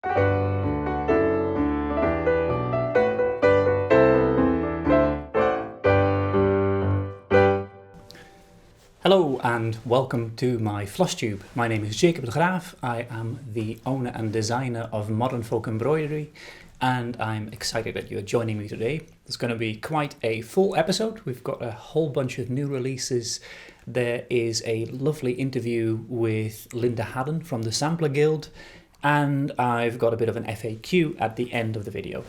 Hello and welcome to my Flosstube. My name is Jacob de Graaf. I am the owner and designer of Modern Folk Embroidery, and I'm excited that you're joining me today. It's going to be quite a full episode. We've got a whole bunch of new releases. There is a lovely interview with Linda Haddon from the Sampler Guild, and I've got a bit of an FAQ at the end of the video.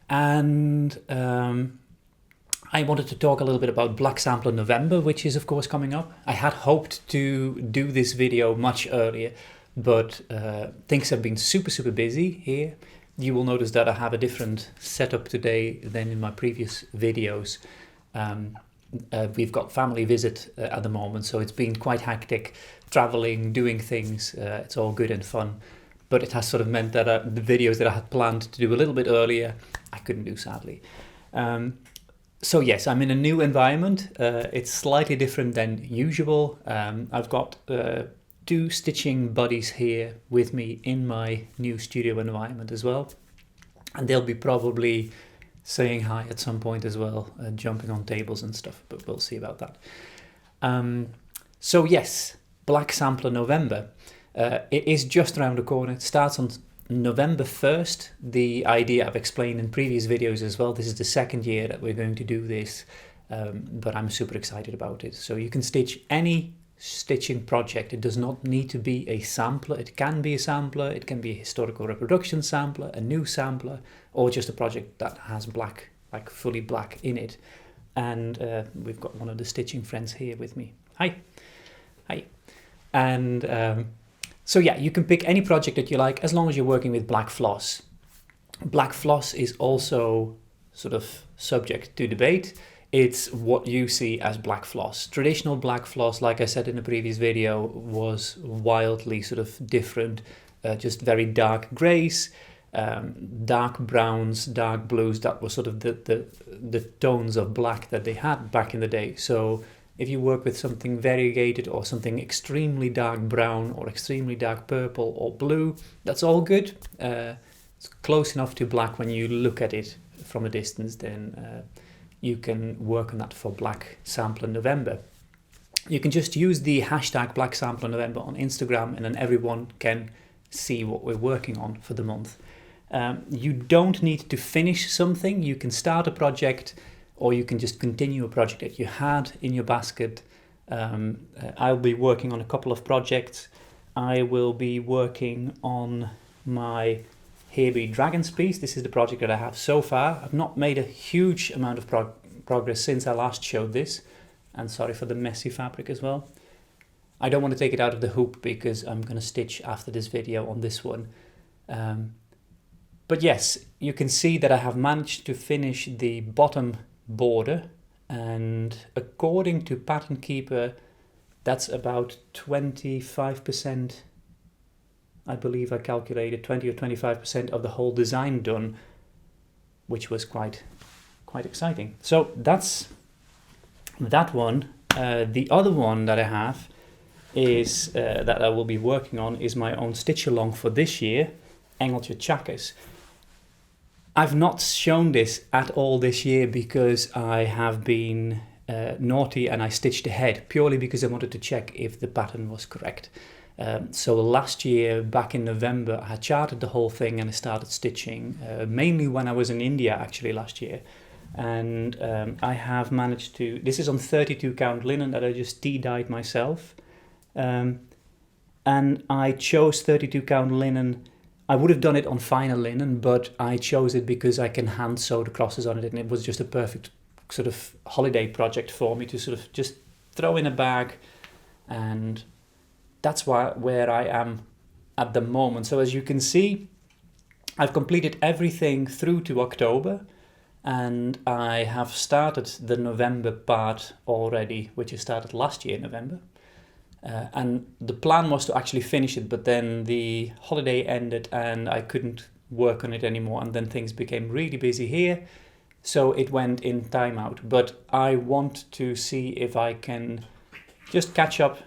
And I wanted to talk a little bit about Black Sampler November, which is of course coming up. I had hoped to do this video much earlier, but things have been super busy here. You will notice that I have a different setup today than in my previous videos. We've got family visit at the moment, so it's been quite hectic, traveling, doing things. It's all good and fun, but it has sort of meant that the videos that I had planned to do a little bit earlier, I couldn't do, sadly. So yes, I'm in a new environment. It's slightly different than usual. I've got two stitching buddies here with me in my new studio environment as well. And they'll be probably saying hi at some point as well, jumping on tables and stuff, but we'll see about that. So yes, Black Sampler November. It is just around the corner. It starts on November 1st. The idea I've explained in previous videos as well. This is the second year that we're going to do this, but I'm super excited about it. So you can stitch any stitching project. It does not need to be a sampler. It can be a sampler, it can be a historical reproduction sampler, a new sampler, or just a project that has black, like fully black in it. And we've got one of the stitching friends here with me. Hi. And so yeah, you can pick any project that you like as long as you're working with black floss. Black floss is also sort of subject to debate. It's what you see as black floss. Traditional black floss, like I said in the previous video, was wildly sort of different, just very dark grays, dark browns, dark blues. That was sort of the tones of black that they had back in the day. So if you work with something variegated or something extremely dark brown or extremely dark purple or blue, that's all good. It's close enough to black when you look at it from a distance, then you can work on that for Black Sampler November. You can just use the hashtag Black Sampler November on Instagram, and then everyone can see what we're working on for the month. You don't need to finish something. You can start a project, or you can just continue a project that you had in your basket. I'll be working on a couple of projects. I will be working on my Here Be Dragons piece. This is the project that I have so far. I've not made a huge amount of progress since I last showed this. And sorry for the messy fabric as well. I don't want to take it out of the hoop because I'm going to stitch after this video on this one. But yes, you can see that I have managed to finish the bottom border, and according to Pattern Keeper, that's about 25%. I believe I calculated 20 or 25% of the whole design done, which was quite exciting. So that's that one. The other one that I have is that I will be working on is my own stitch along for this year, Engeltje Chakkers. I've not shown this at all this year because I have been naughty and I stitched ahead purely because I wanted to check if the pattern was correct. So last year, back in November, I had charted the whole thing and I started stitching, mainly when I was in India actually last year. And I have managed to, this is on 32 count linen that I just tea-dyed myself. And I chose 32 count linen. I would have done it on finer linen, but I chose it because I can hand sew the crosses on it, and it was just a perfect sort of holiday project for me to sort of just throw in a bag, and that's where I am at the moment. So as you can see, I've completed everything through to October, and I have started the November part already, which I started last year in November. And the plan was to actually finish it, but then the holiday ended and I couldn't work on it anymore, and then things became really busy here, so it went in timeout. But I want to see if I can just catch up.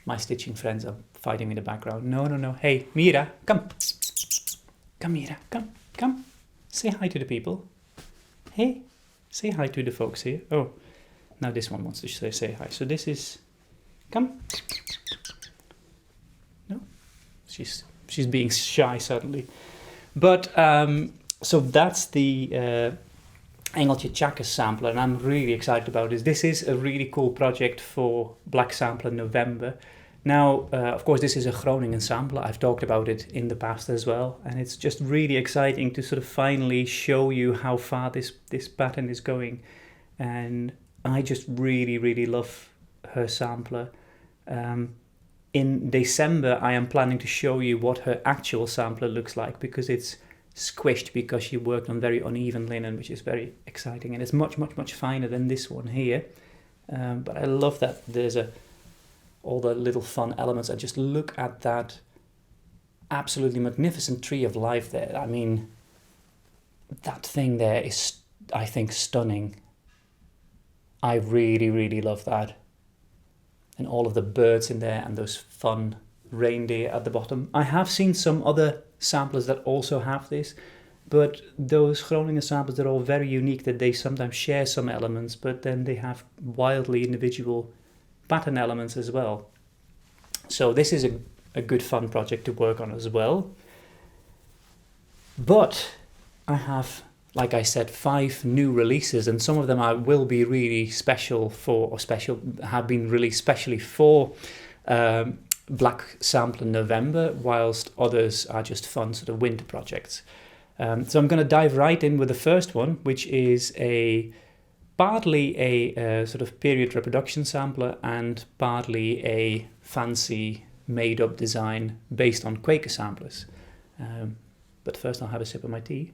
My stitching friends are fighting in the background. No, no, no. Hey, Mira, come. Come, Mira, come, come. Say hi to the people. Hey, say hi to the folks here. Oh, now this one wants to say hi. So this is, come. No, she's being shy suddenly. But, so that's the Engeltje Chakkers sampler, and I'm really excited about this. This is a really cool project for Black Sampler November. Now, of course, this is a Groningen sampler. I've talked about it in the past as well, and it's just really exciting to sort of finally show you how far this pattern is going. And I just really, really love her sampler. In December, I am planning to show you what her actual sampler looks like, because it's squished because she worked on very uneven linen, which is very exciting, and it's much, much, much finer than this one here. But I love that there's all the little fun elements, and just look at that absolutely magnificent tree of life there. I mean, that thing there is, I think, stunning. I really, really love that. And all of the birds in there and those fun reindeer at the bottom. I have seen some other samplers that also have this, but those Groningen samplers, they're all very unique, that they sometimes share some elements, but then they have wildly individual pattern elements as well. So this is a good fun project to work on as well. But I have, like I said, 5 new releases, and some of them will be really special for, or have been released specially for Black Sampler November, whilst others are just fun sort of winter projects. So I'm going to dive right in with the first one, which is partly a sort of period reproduction sampler and partly a fancy made-up design based on Quaker samplers. But first I'll have a sip of my tea,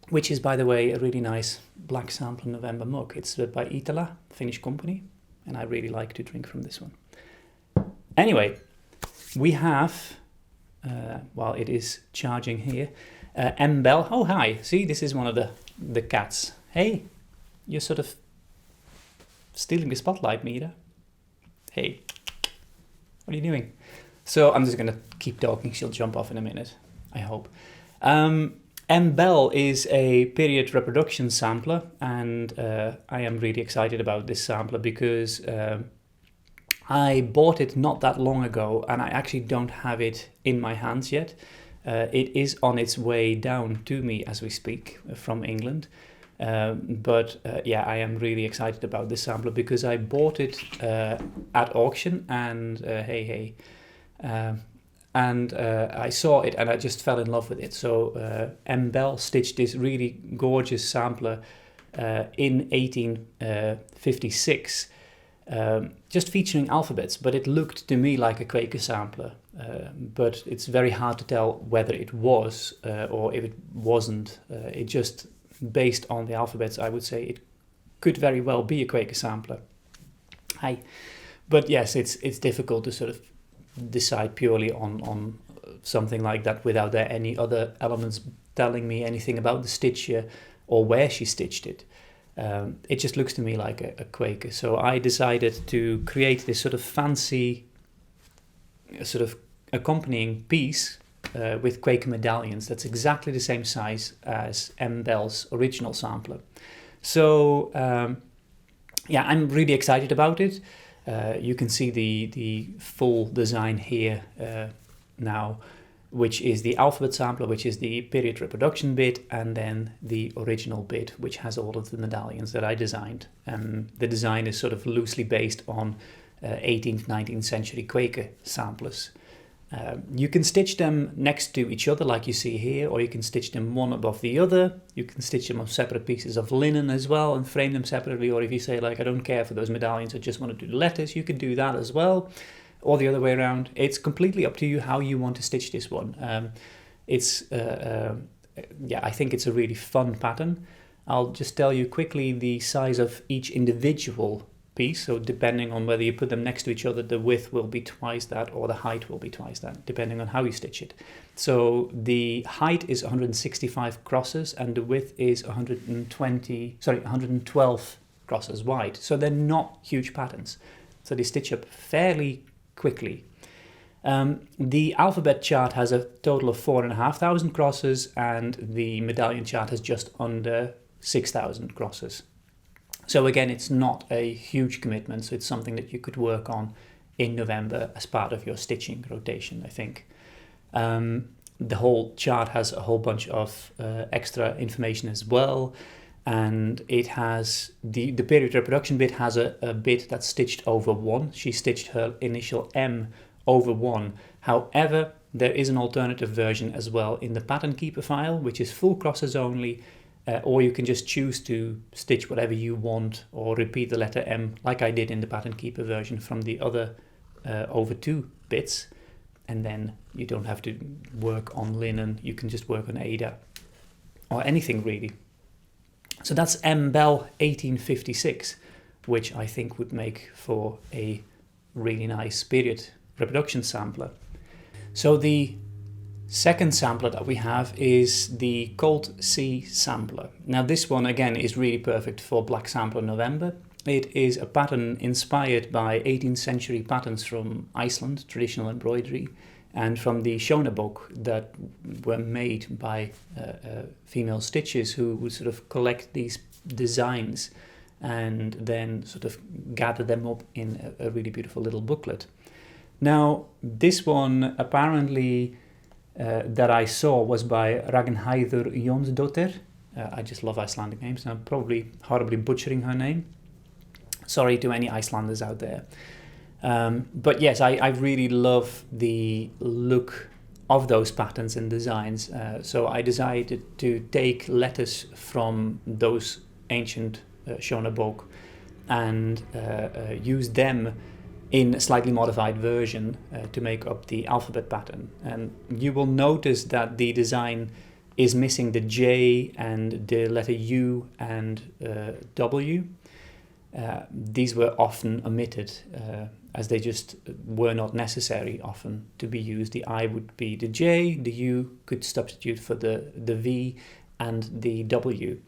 which is, by the way, a really nice Black Sampler November mug. It's by Itala, Finnish company, and I really like to drink from this one. Anyway, we have, while it is charging here, M-Bell. Oh, hi. See, this is one of the cats. Hey, you're sort of stealing the spotlight, Mira. Hey, what are you doing? So I'm just going to keep talking. She'll jump off in a minute, I hope. M-Bell is a period reproduction sampler, and I am really excited about this sampler because I bought it not that long ago, and I actually don't have it in my hands yet. It is on its way down to me as we speak from England. But I am really excited about this sampler because I bought it at auction, and I saw it and I just fell in love with it. So M-Bell stitched this really gorgeous sampler in 1856. Just featuring alphabets, but it looked to me like a Quaker sampler, but it's very hard to tell whether it was or if it wasn't. It just, based on the alphabets, I would say it could very well be a Quaker sampler. But yes, it's difficult to sort of decide purely on something like that without there any other elements telling me anything about the stitcher or where she stitched it. It just looks to me like a Quaker. So I decided to create this sort of fancy sort of accompanying piece with Quaker medallions that's exactly the same size as M-Bell's original sampler. So I'm really excited about it. You can see the full design here now, which is the alphabet sampler, which is the period reproduction bit, and then the original bit, which has all of the medallions that I designed. The design is sort of loosely based on 18th, 19th century Quaker samplers. You can stitch them next to each other like you see here, or you can stitch them one above the other. You can stitch them on separate pieces of linen as well and frame them separately, or if you say, like, I don't care for those medallions, I just want to do the letters, you could do that as well. Or the other way around. It's completely up to you how you want to stitch this one. I think it's a really fun pattern. I'll just tell you quickly the size of each individual piece. So depending on whether you put them next to each other, the width will be twice that, or the height will be twice that, depending on how you stitch it. So the height is 165 crosses and the width is 112 crosses wide. So they're not huge patterns. So they stitch up fairly quickly. The alphabet chart has a total of 4,500 crosses, and the medallion chart has just under 6,000 crosses. So again, it's not a huge commitment, so it's something that you could work on in November as part of your stitching rotation, I think. The whole chart has a whole bunch of extra information as well, and it has the period reproduction bit has a bit that's stitched over 1. She stitched her initial M over 1. However, there is an alternative version as well in the pattern keeper file, which is full crosses only, or you can just choose to stitch whatever you want or repeat the letter M like I did in the pattern keeper version from the other over 2 bits, and then you don't have to work on linen, you can just work on Ada or anything really. So that's M Bell 1856, which I think would make for a really nice period reproduction sampler. So the second sampler that we have is the Colt C sampler. Now this one again is really perfect for Black Sampler November. It is a pattern inspired by 18th century patterns from Iceland, traditional embroidery, and from the Shona book that were made by female stitchers who would sort of collect these designs and then sort of gather them up in a really beautiful little booklet. Now, this one apparently that I saw was by Ragnheiður Jónsdóttir. I just love Icelandic names, and I'm probably horribly butchering her name. Sorry to any Icelanders out there. But yes, I really love the look of those patterns and designs. So I decided to take letters from those ancient Shona book and use them in a slightly modified version to make up the alphabet pattern. And you will notice that the design is missing the J and the letter U and W. These were often omitted as they just were not necessary often to be used. The I would be the J, the U could substitute for the V and the W.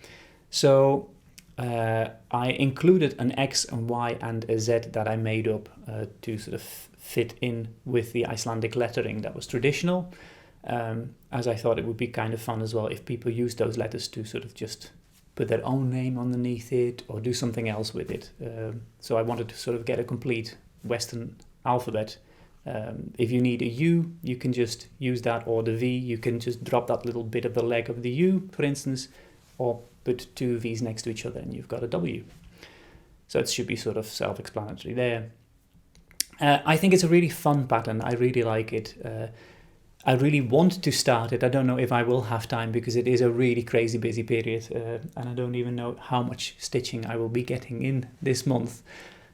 So I included an X and Y and a Z that I made up to sort of fit in with the Icelandic lettering that was traditional, as I thought it would be kind of fun as well if people used those letters to sort of just put their own name underneath it or do something else with it. So I wanted to sort of get a complete Western alphabet. If you need a U, you can just use that, or the V, you can just drop that little bit of the leg of the U, for instance, or put 2 V's next to each other and you've got a W. So it should be sort of self-explanatory there. I think it's a really fun pattern. I really like it. I really want to start it. I don't know if I will have time because it is a really crazy busy period, and I don't even know how much stitching I will be getting in this month.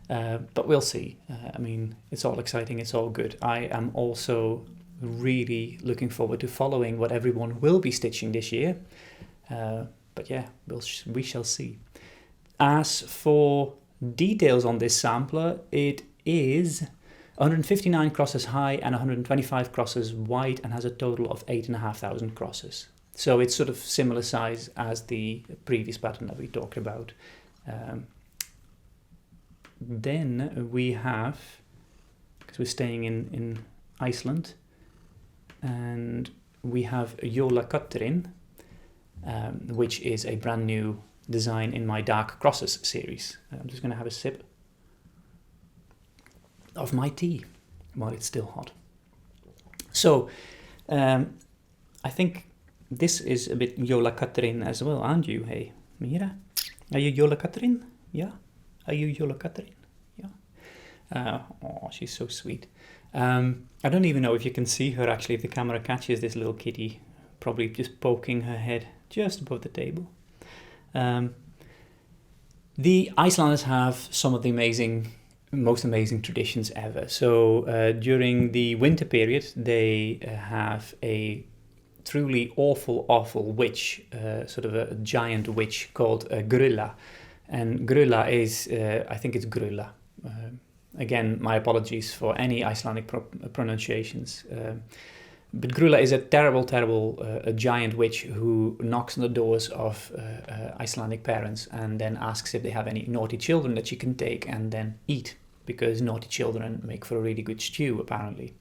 But we'll see. I mean, it's all exciting, it's all good. I am also really looking forward to following what everyone will be stitching this year. But yeah, we shall see. As for details on this sampler, it is 159 crosses high and 125 crosses wide and has a total of 8,500 crosses. So it's sort of similar size as the previous pattern that we talked about. Then we have, because we're staying in Iceland, and we have Jóla Katrin, which is a brand new design in my Dark Crosses series. I'm just going to have a sip of my tea while it's still hot. So I think this is a bit Jóla Katrin as well, aren't you? Hey, Mira, are you Jóla Katrin? Yeah. Are you Jóla Katrin? Yeah. Oh, she's so sweet. I don't even know if you can see her actually, if the camera catches this little kitty, probably just poking her head just above the table. The Icelanders have some of the most amazing traditions ever. So during the winter period, they have a truly awful witch, sort of a giant witch called Grulla. And Grulla is, I think it's Grulla. Again, my apologies for any Icelandic pronunciations. But Grulla is a terrible a giant witch who knocks on the doors of Icelandic parents and then asks if they have any naughty children that she can take and then eat. because naughty children make for a really good stew, apparently.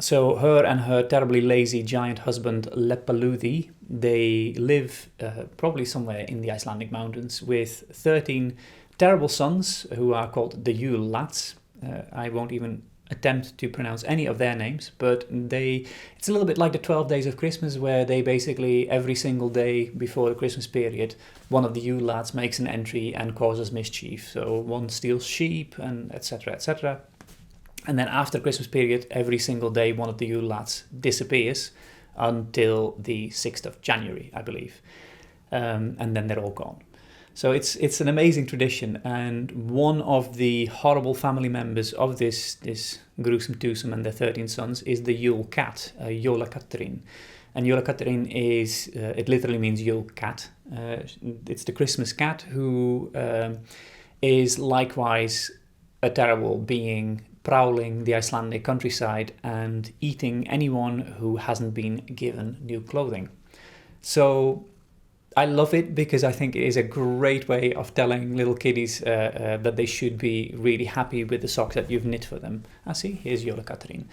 So her and her terribly lazy giant husband Lepaludi, they live probably somewhere in the Icelandic mountains with 13 terrible sons who are called the Yule lads. I won't even attempt to pronounce any of their names, but it's a little bit like the 12 days of Christmas, where they basically every single day before the Christmas period, one of the Yule lads makes an entry and causes mischief. So one steals sheep and etc, etc. And then after the Christmas period, every single day one of the Yule lads disappears until the 6th of January, I believe. And then they're all gone. So it's an amazing tradition, and one of the horrible family members of this gruesome twosome and their 13 sons is the Yule cat, Jólakatturinn. And Jólakatturinn is, it literally means Yule cat. It's the Christmas cat who is likewise a terrible being, prowling the Icelandic countryside and eating anyone who hasn't been given new clothing. So I love it because I think it is a great way of telling little kiddies that they should be really happy with the socks that you've knit for them. See, here's Jólakatturinn.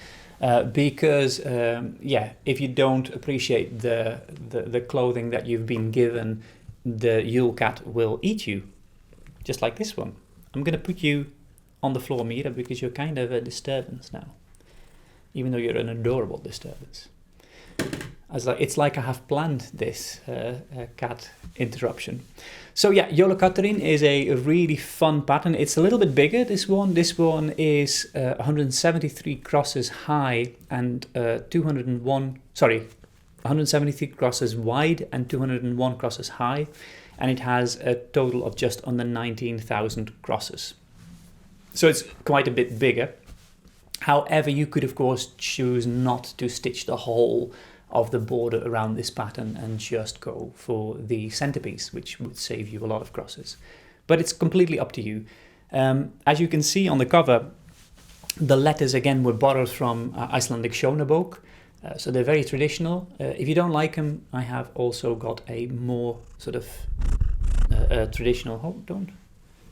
Because, if you don't appreciate the clothing that you've been given, the Yule cat will eat you, just like this one. I'm going to put you on the floor, Mira, because you're kind of a disturbance now, even though you're an adorable disturbance. It's like I have planned this cat interruption. So yeah, Jólakatturinn is a really fun pattern. It's a little bit bigger, this one. This one is 173 crosses high and 173 crosses wide and 201 crosses high. And it has a total of just under 19,000 crosses. So it's quite a bit bigger. However, you could of course choose not to stitch the whole of the border around this pattern and just go for the centerpiece, which would save you a lot of crosses. But it's completely up to you. As you can see on the cover, the letters again were borrowed from Icelandic Sjónabók, so they're very traditional. If you don't like them, I have also got a more sort of traditional... Oh, don't.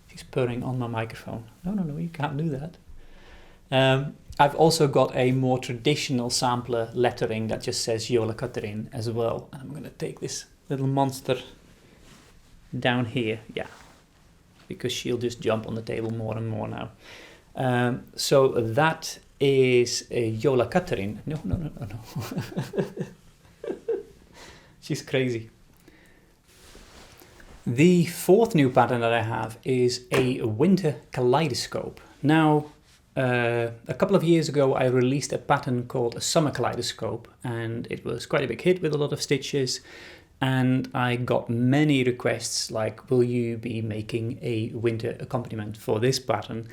She's purring on my microphone. No, you can't do that. I've also got a more traditional sampler lettering that just says Jólakatturinn as well. And I'm going to take this little monster down here. Yeah, because she'll just jump on the table more and more now. So that is a Jólakatturinn. No. She's crazy. The fourth new pattern that I have is a winter kaleidoscope. Now, a couple of years ago, I released a pattern called a summer kaleidoscope, and it was quite a big hit with a lot of stitches. And I got many requests like, will you be making a winter accompaniment for this pattern?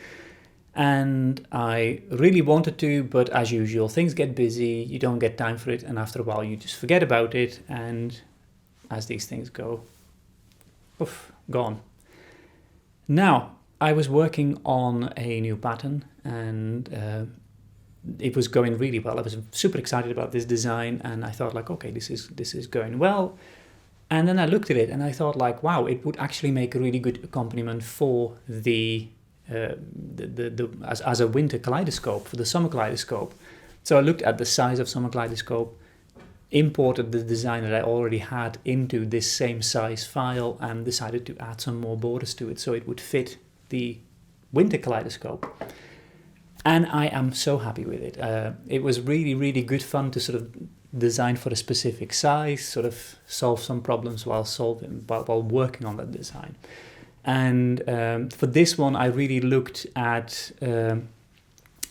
And I really wanted to, but as usual, things get busy, you don't get time for it, and after a while you just forget about it, and as these things go, oof, gone. Now, I was working on a new pattern, and it was going really well. I was super excited about this design, and I thought like, okay, this is going well. And then I looked at it and I thought like, wow, it would actually make a really good accompaniment for as a winter kaleidoscope, for the summer kaleidoscope. So I looked at the size of summer kaleidoscope, imported the design that I already had into this same size file, and decided to add some more borders to it so it would fit the winter kaleidoscope. And I am so happy with it. It was really, really good fun to sort of design for a specific size, sort of solve some problems while working on that design. And for this one, I really looked at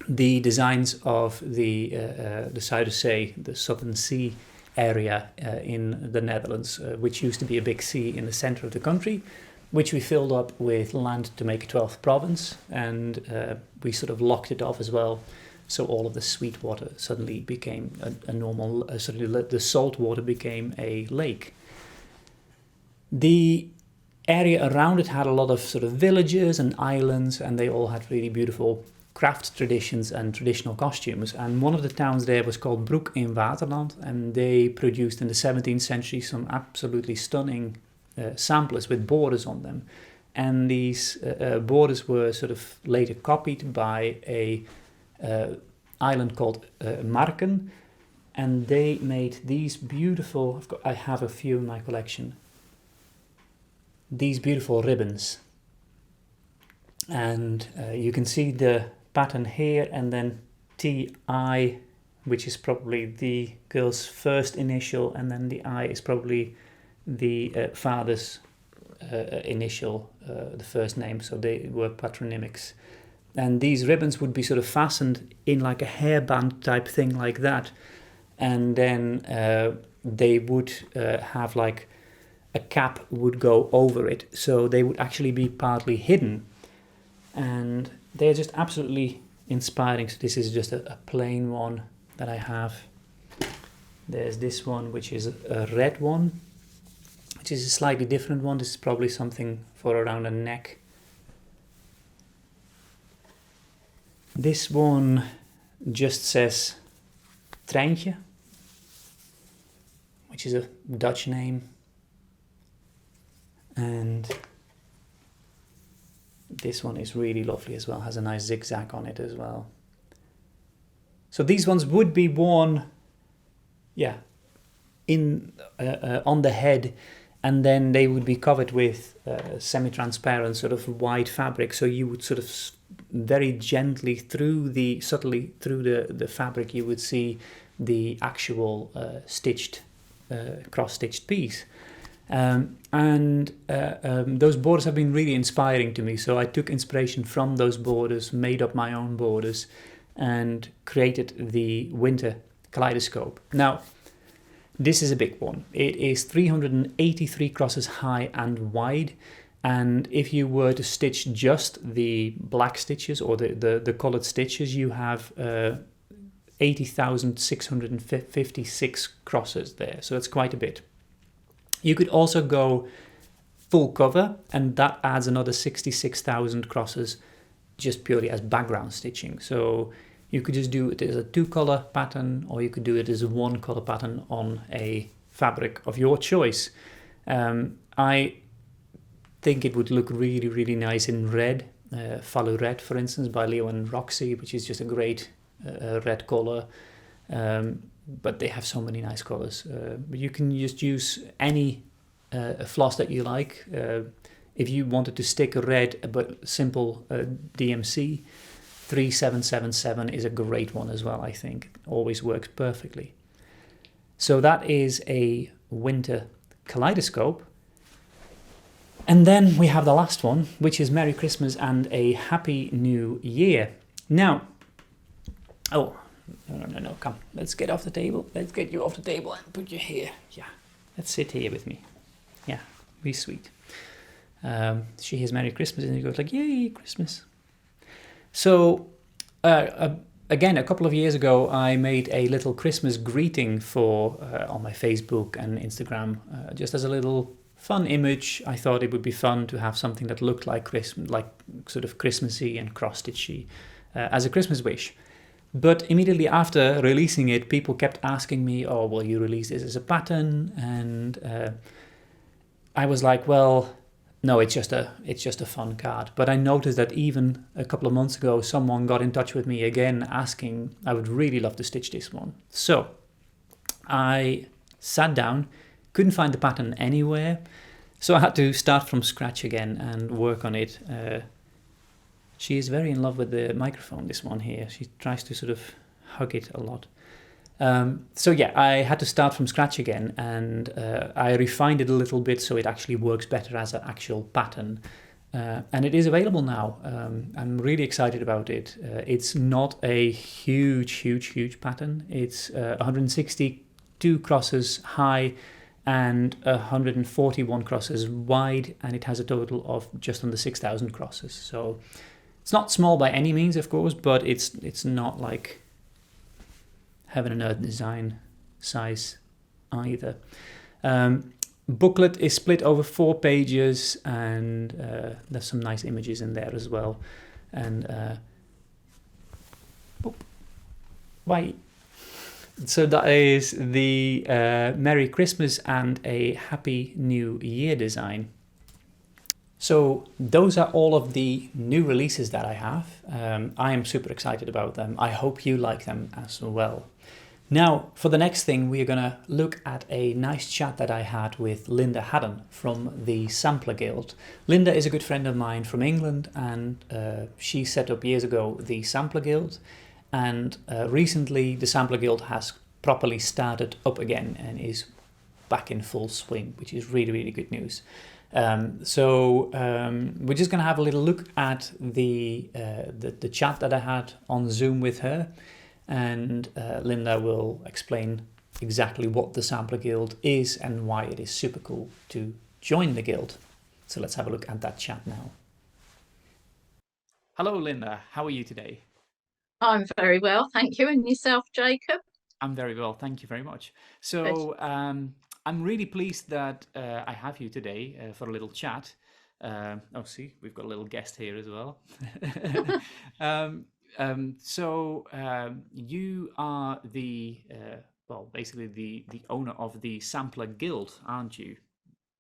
the designs of the Zuiderzee, the Southern Sea area in the Netherlands, which used to be a big sea in the center of the country, which we filled up with land to make a 12th province, and we sort of locked it off as well. So all of the sweet water suddenly became a normal, suddenly the salt water became a lake. The area around it had a lot of sort of villages and islands, and they all had really beautiful craft traditions and traditional costumes. And one of the towns there was called Broek in Waterland, and they produced in the 17th century some absolutely stunning samplers with borders on them. and these borders were sort of later copied by a island called Marken, and they made these beautiful, I have a few in my collection, these beautiful ribbons. And you can see the pattern here, and then TI, which is probably the girl's first initial, and then the I is probably the father's initial, the first name, so they were patronymics. And these ribbons would be sort of fastened in like a hairband type thing like that, and then they would have like a cap would go over it, so they would actually be partly hidden, and they're just absolutely inspiring. So this is just a plain one that I have. There's this one, which is a red one, which is a slightly different one. This is probably something for around the neck. This one just says Treintje, which is a Dutch name. And this one is really lovely as well, has a nice zigzag on it as well. So these ones would be worn, yeah, in on the head, and then they would be covered with semi-transparent sort of white fabric. So you would sort of very gently subtly through the fabric, you would see the actual stitched, cross-stitched piece. Those borders have been really inspiring to me, so I took inspiration from those borders, made up my own borders, and created the winter kaleidoscope. Now, this is a big one. It is 383 crosses high and wide, and if you were to stitch just the black stitches or the colored stitches, you have 80,656 crosses there, so that's quite a bit. You could also go full cover, and that adds another 66,000 crosses just purely as background stitching. So you could just do it as a 2-color pattern, or you could do it as a 1-color pattern on a fabric of your choice. I think it would look really, really nice in red, Follow Red, for instance, by Leo and Roxy, which is just a great red color. But they have so many nice colors. But you can just use any floss that you like. If you wanted to stick a red but simple DMC, 3777 is a great one as well, I think. It always works perfectly. So that is a winter kaleidoscope. And then we have the last one, which is Merry Christmas and a Happy New Year. Now, No, come. Let's get off the table. Let's get you off the table and put you here. Yeah, let's sit here with me. Yeah, be sweet. She hears Merry Christmas and she goes like, yay, Christmas. So, again, a couple of years ago, I made a little Christmas greeting for on my Facebook and Instagram, just as a little fun image. I thought it would be fun to have something that looked like Christmas, like sort of Christmassy and cross-stitchy, as a Christmas wish. But immediately after releasing it, people kept asking me, oh, will you release this as a pattern? And I was like, well, no, it's just a fun card. But I noticed that even a couple of months ago, someone got in touch with me again asking, I would really love to stitch this one. So I sat down, couldn't find the pattern anywhere. So I had to start from scratch again and work on it. She is very in love with the microphone, this one here. She tries to sort of hug it a lot. So yeah, I had to start from scratch again, and I refined it a little bit so it actually works better as an actual pattern. And it is available now. I'm really excited about it. It's not a huge pattern. It's 162 crosses high and 141 crosses wide, and it has a total of just under 6,000 crosses. So it's not small by any means, of course, but it's not like Heaven and Earth design size either. Booklet is split over 4 pages, and there's some nice images in there as well. And so that is the Merry Christmas and a Happy New Year design. So those are all of the new releases that I have. I am super excited about them. I hope you like them as well. Now, for the next thing, we are going to look at a nice chat that I had with Linda Haddon from the Sampler Guild. Linda is a good friend of mine from England, and she set up years ago the Sampler Guild. And recently, the Sampler Guild has properly started up again and is back in full swing, which is really, really good news. So we're just going to have a little look at the chat that I had on Zoom with her, and Linda will explain exactly what the Sampler Guild is and why it is super cool to join the guild. So let's have a look at that chat now. Hello, Linda. How are you today? I'm very well, thank you. And yourself, Jacob? I'm very well, thank you very much. So I'm really pleased that I have you today for a little chat. Oh, see, we've got a little guest here as well. You are the, well, basically the owner of the Sampler Guild, aren't you?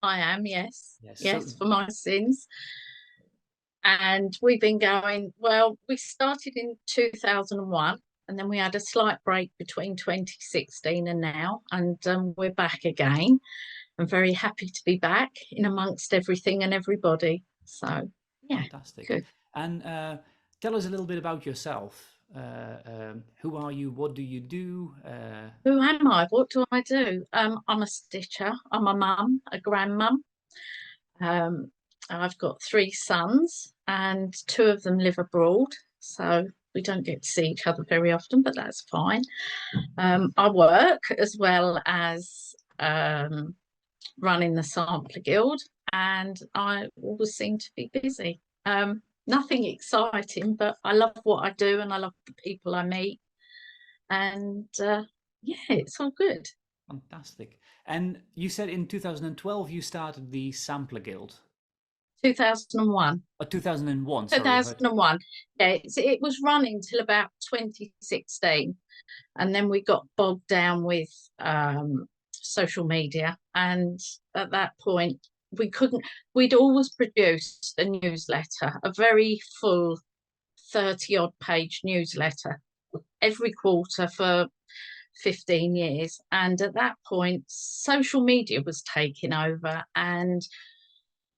I am, yes. Yes. Yes, So, for my sins. And we've been going, well, we started in 2001, and then we had a slight break between 2016 and now, and we're back again. I'm very happy to be back in amongst everything and everybody. So, yeah, fantastic. good. And tell us a little bit about yourself. Who are you? What do you do? Who am I? What do I do? I'm a stitcher. I'm a mum, a grandmum. Um, I've got 3 sons, and 2 of them live abroad, so we don't get to see each other very often, but that's fine. I work as well as running the Sampler Guild, and I always seem to be busy. Nothing exciting, but I love what I do and I love the people I meet, and yeah, it's all good. Fantastic. And you said in 2012 you started the Sampler Guild. 2001. 2001, sorry. 2001. Yeah, it was running till about 2016, and then we got bogged down with social media, and at that point we couldn't. We'd always produced a newsletter, a very full 30-odd page newsletter every quarter for 15 years, and at that point social media was taking over, and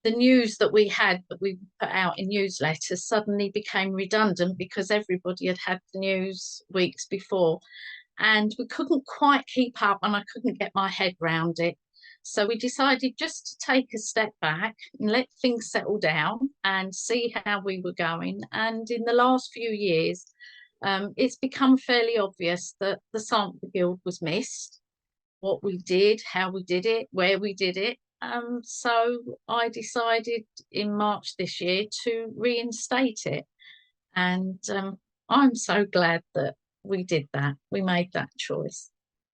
the news that we had that we put out in newsletters suddenly became redundant because everybody had had the news weeks before, and we couldn't quite keep up, and I couldn't get my head round it. So we decided just to take a step back and let things settle down and see how we were going. And in the last few years, it's become fairly obvious that the Sampler Guild was missed, what we did, how we did it, where we did it. So I decided in March this year to reinstate it. And I'm so glad that we did that. We made that choice.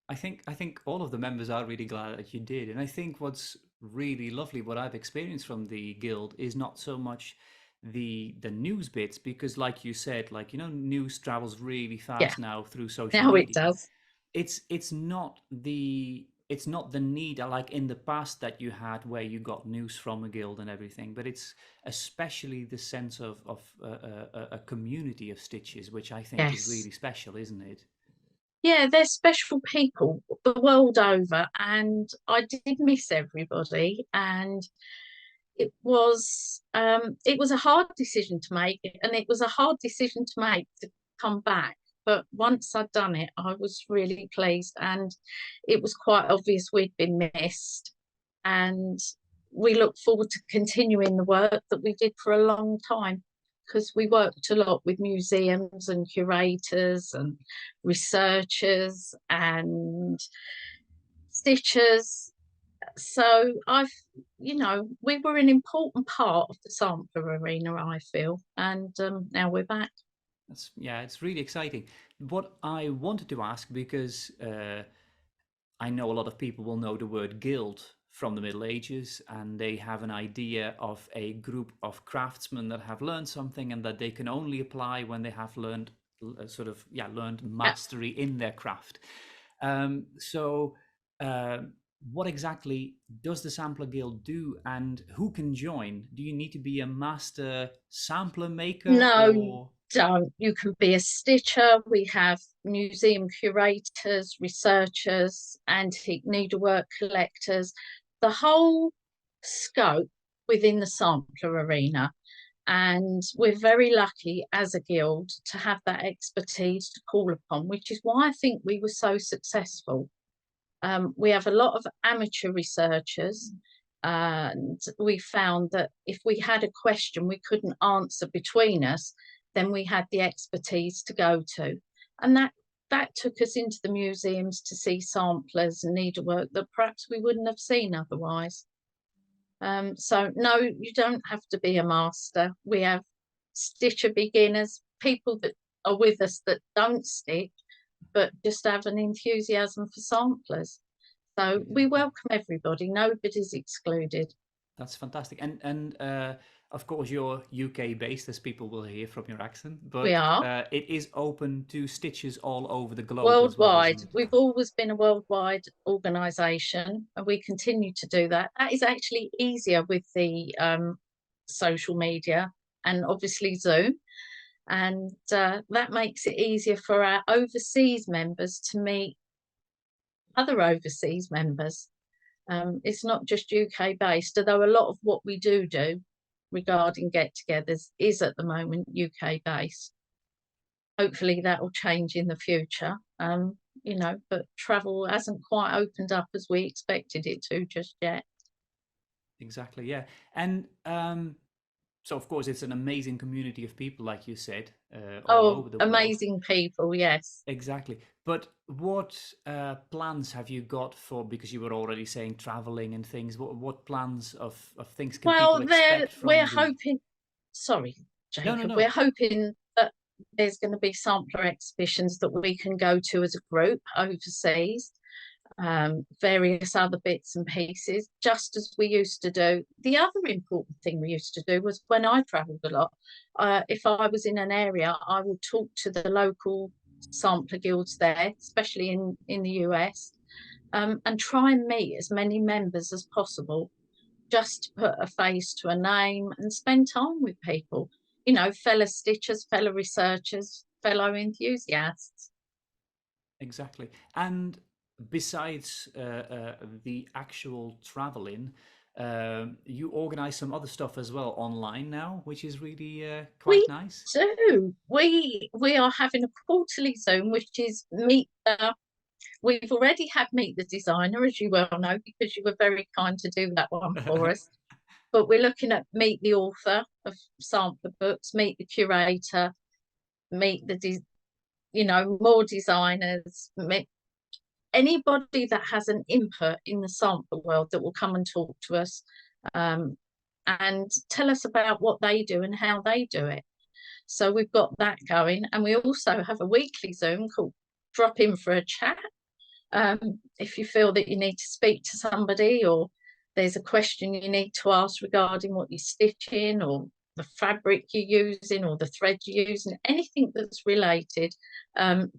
I think all of the members are really glad that you did. And I think what's really lovely, what I've experienced from the guild is not so much the news bits, because like you said, like, news travels really Yeah, fast now through social now it media. does. It's not the need like in the past that you had where you got news from a guild and everything, but it's especially the sense of a community of stitches, which I think is Yes. really special, isn't it? Yeah, they're special people the world over, and I did miss everybody. And it was a hard decision to make, and it was a hard decision to make to come back. But once I'd done it, I was really pleased, and it was quite obvious we'd been missed. And we look forward to continuing the work that we did for a long time, because we worked a lot with museums and curators and researchers and stitchers. So we were an important part of the sampler arena, I feel, and now we're back. Yeah, it's really exciting. What I wanted to ask, because I know a lot of people will know the word guild from the Middle Ages, and they have an idea of a group of craftsmen that have learned something and that they can only apply when they have learned learned Uh, mastery in their craft. So what exactly does the Sampler Guild do, and who can join? Do you need to be a master sampler maker, No, you or? don't. You can be a stitcher. We have museum curators, researchers, antique needlework collectors, the whole scope within the sampler arena. And we're very lucky as a guild to have that expertise to call upon, which is why I think we were so successful. We have a lot of amateur researchers, and we found that if we had a question we couldn't answer between us, then we had the expertise to go to. And that took us into the museums to see samplers and needlework that perhaps we wouldn't have seen otherwise. So no, you don't have to be a master. We have stitcher beginners, people that are with us that don't stitch, but just have an enthusiasm for samplers. So we welcome everybody. Nobody's excluded. That's fantastic. And of course, you're UK based, as people will hear from your accent, We but are it is open to stitches all over the globe as well, worldwide. isn't it? We've always been a worldwide organisation, and we continue to do that. That is actually easier with the social media and obviously Zoom. And that makes it easier for our overseas members to meet other overseas members. It's not just UK based, although a lot of what we do regarding get-togethers is at the moment UK based. Hopefully that will change in the future, but travel hasn't quite opened up as we expected it to just yet. Exactly, yeah. And so, of course, it's an amazing community of people, like you said, all Oh, over the world. amazing people, yes. Exactly. But what plans have you got for, because you were already saying traveling and things, what plans of things can people Well, expect we're from the... hoping, sorry, No, no, Jacob, we're no. hoping that there's going to be sampler exhibitions that we can go to as a group overseas, various other bits and pieces, just as we used to do. The other important thing we used to do was when I travelled a lot, if I was in an area, I would talk to the local sampler guilds there, especially in the US, and try and meet as many members as possible, just to put a face to a name and spend time with people, fellow stitchers, fellow researchers, fellow enthusiasts. Exactly. And besides the actual traveling, you organize some other stuff as well online now, which is really quite We nice. do. We are having a quarterly Zoom, which is meet. We've already had meet the designer, as you well know, because you were very kind to do that one for us. But we're looking at meet the author of sampler books, meet the curator, meet more designers, meet anybody that has an input in the sampler world that will come and talk to us, and tell us about what they do and how they do it. So we've got that going. And we also have a weekly Zoom called Drop In for a Chat. If you feel that you need to speak to somebody, or there's a question you need to ask regarding what you're stitching, or the fabric you're using, or the thread you're using, anything that's related,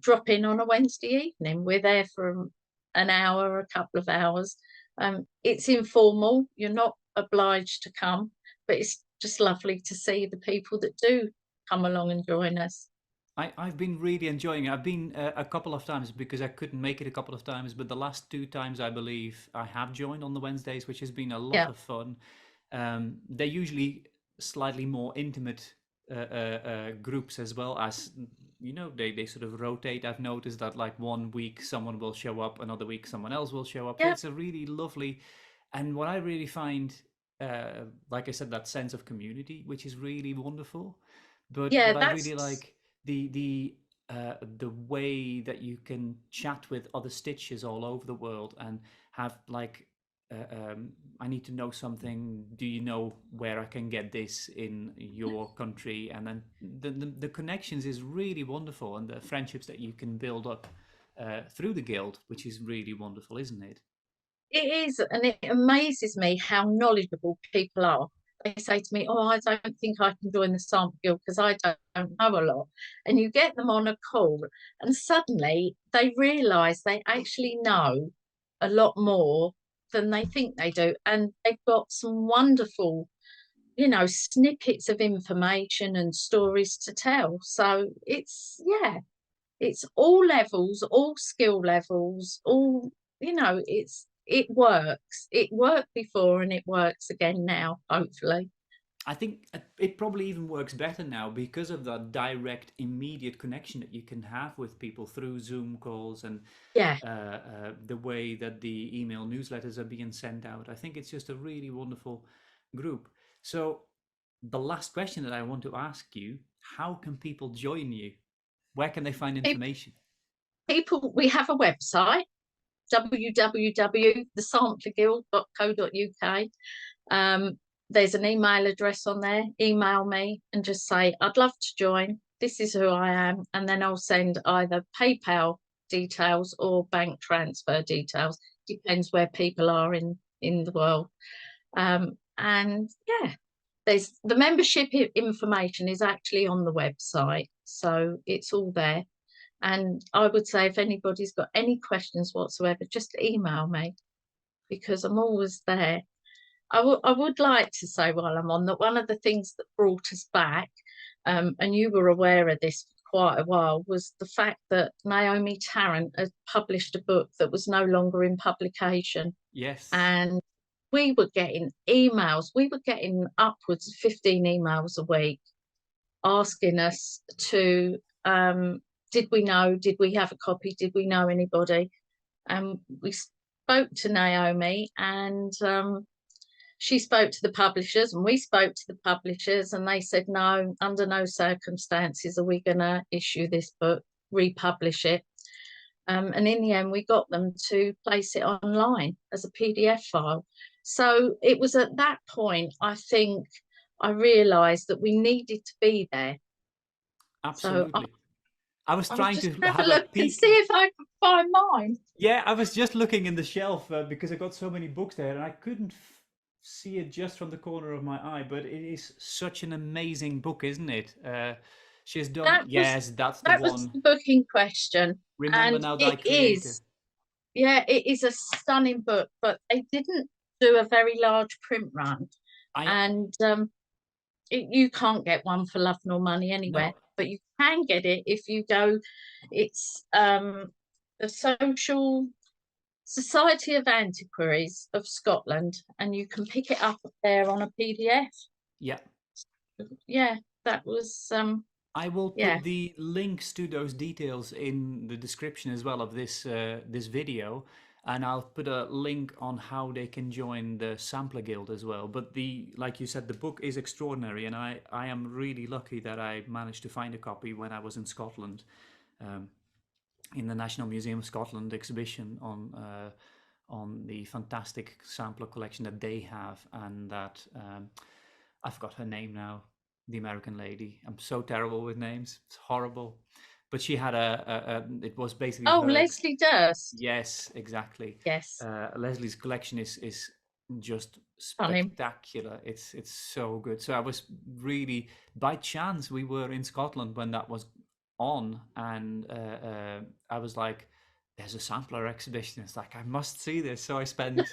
drop in on a Wednesday evening. We're there for an hour, a couple of hours. It's informal. You're not obliged to come, but it's just lovely to see the people that do come along and join us. I've been really enjoying it. I've been a couple of times because I couldn't make it a couple of times, but the last two times I believe I have joined on the Wednesdays, which has been a lot Yeah. of fun. They're usually slightly more intimate groups as well, as they sort of rotate. I've noticed that like one week someone will show up, another week someone else will show up. So Yeah. it's a really lovely, and what I really find, like I said, that sense of community, which is really wonderful. But Yeah, what I really that's like, the way that you can chat with other stitchers all over the world and have like, I need to know something. Do you know where I can get this in your country? And then the connections is really wonderful, and the friendships that you can build up through the guild, which is really wonderful, isn't it? It is, and it amazes me how knowledgeable people are. They say to me, "Oh, I don't think I can join the sample guild because I don't know a lot." And you get them on a call, and suddenly they realise they actually know a lot more than they think they do. And they've got some wonderful, you know, snippets of information and stories to tell. So it's, yeah, it's all levels, all skill levels, all, you know, it works. It worked before and it works again now, hopefully. I think it probably even works better now because of that direct, immediate connection that you can have with people through Zoom calls and Yeah. the way that the email newsletters are being sent out. I think it's just a really wonderful group. So the last question that I want to ask you, how can people join you? Where can they find information? People, we have a website, www.thesamplerguild.co.uk. There's an email address on there. Email me and just say, I'd love to join. This is who I am. And then I'll send either PayPal details or bank transfer details. Depends where people are in the world. And yeah, there's the membership information is actually on the website. So it's all there. And I would say if anybody's got any questions whatsoever, just email me because I'm always there. I would like to say while I'm on that one of the things that brought us back, and you were aware of this for quite a while, was the fact that Naomi Tarrant had published a book that was no longer in publication. Yes. And we were getting emails. We were getting upwards of 15 emails a week asking us to, did we know, did we have a copy, did we know anybody? And we spoke to Naomi and she spoke to the publishers and we spoke to the publishers and they said, no, under no circumstances are we going to issue this book, republish it. And in the end, we got them to place it online as a PDF file. So it was at that point, I think, I realised that we needed to be there. Absolutely. So I was trying to have a look peek and see if I could find mine. Yeah, I was just looking in the shelf because I got so many books there and I couldn't see it just from the corner of my eye, but it is such an amazing book, isn't it? She has done, yes, that's the one. That was the book in question. Remember Now Thy Creator. Yeah, it is a stunning book, but they didn't do a very large print run. You can't get one for love nor money anywhere, but you can get it if you go. It's the Social Society of Antiquaries of Scotland, and you can pick it up there on a PDF. Yeah. Yeah, that was. I will put the links to those details in the description as well of this this video, and I'll put a link on how they can join the Sampler Guild as well. But like you said, the book is extraordinary, and I am really lucky that I managed to find a copy when I was in Scotland, in the National Museum of Scotland exhibition on the fantastic sampler collection that they have, and that I forgot her name now. The American lady. I'm so terrible with names. It's horrible. But she had it was basically. Oh, Leslie Durst. Yes, exactly. Yes. Leslie's collection is just spectacular. It's so good. So I was really, by chance, we were in Scotland when that was on, and I was like, there's a sampler exhibition. It's like, I must see this. So I spent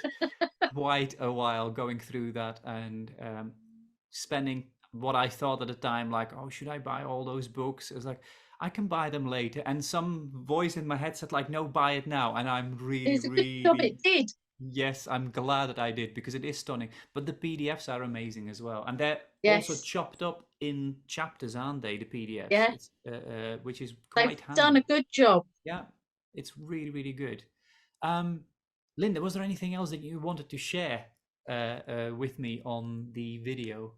quite a while going through that and spending what I thought at the time, like, oh, should I buy all those books? It's like, I can buy them later. And some voice in my head said, like, no, buy it now. And I'm really, it did. Yes, I'm glad that I did, because it is stunning. But the PDFs are amazing as well. And they're also chopped up in chapters, aren't they, the PDFs? Yeah. Which is quite handy. They've done a good job. Yeah, it's really, really good. Linda, was there anything else that you wanted to share with me on the video?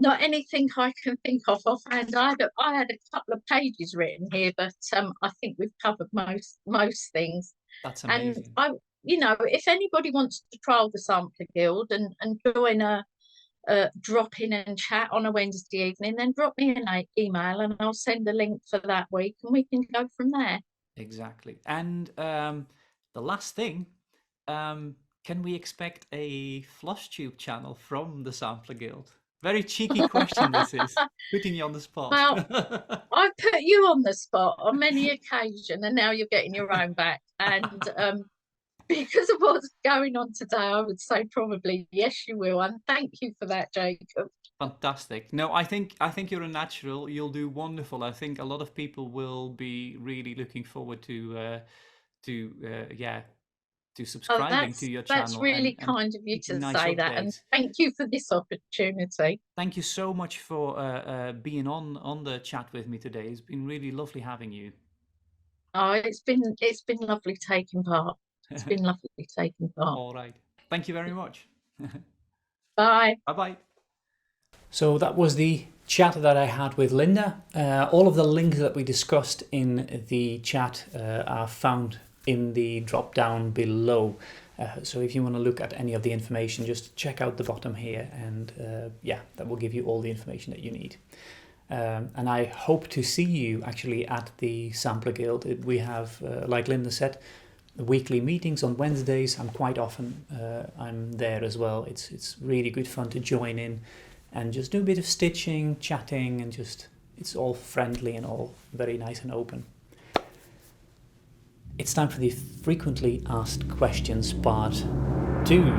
Not anything I can think of offhand. I had a couple of pages written here, but I think we've covered most things. That's amazing. And if anybody wants to trial the Sampler Guild and join a drop in and chat on a Wednesday evening, then drop me an email and I'll send a link for that week and we can go from there. Exactly. And the last thing, can we expect a Flosstube channel from the Sampler Guild? Very cheeky question this is, putting you on the spot. Well, I've put you on the spot on many occasions and now you're getting your own back. And because of what's going on today, I would say probably yes, you will. And thank you for that, Jacob. Fantastic. No, I think you're a natural. You'll do wonderful. I think a lot of people will be really looking forward to subscribing to your That's channel really and kind of you to nice say that, and updates. thank you for this opportunity. Thank you so much for being on the chat with me today. It's been really lovely having you. Oh, it's been lovely taking part. It's been lovely taking part. All right. Thank you very much. Bye. Bye-bye. So that was the chat that I had with Linda. All of the links that we discussed in the chat are found in the drop down below. So if you want to look at any of the information, just check out the bottom here, and yeah, that will give you all the information that you need. And I hope to see you actually at the Sampler Guild. We have, like Linda said, weekly meetings on Wednesdays. I'm quite often I'm there as well. It's really good fun to join in and just do a bit of stitching, chatting, and just it's all friendly and all very nice and open. It's time for the frequently asked questions part 2.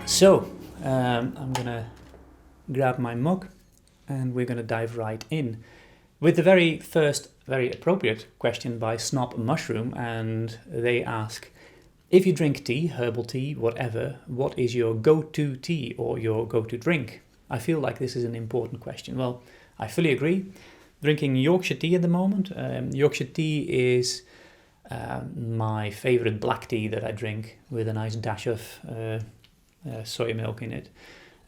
So, I'm gonna grab my mug and we're gonna dive right in with the very first, very appropriate question by Snob Mushroom, and they ask, if you drink tea, herbal tea, whatever, what is your go-to tea or your go-to drink? I feel like this is an important question. Well, I fully agree. Drinking Yorkshire tea at the moment. Yorkshire tea is my favorite black tea that I drink with a nice dash of soy milk in it.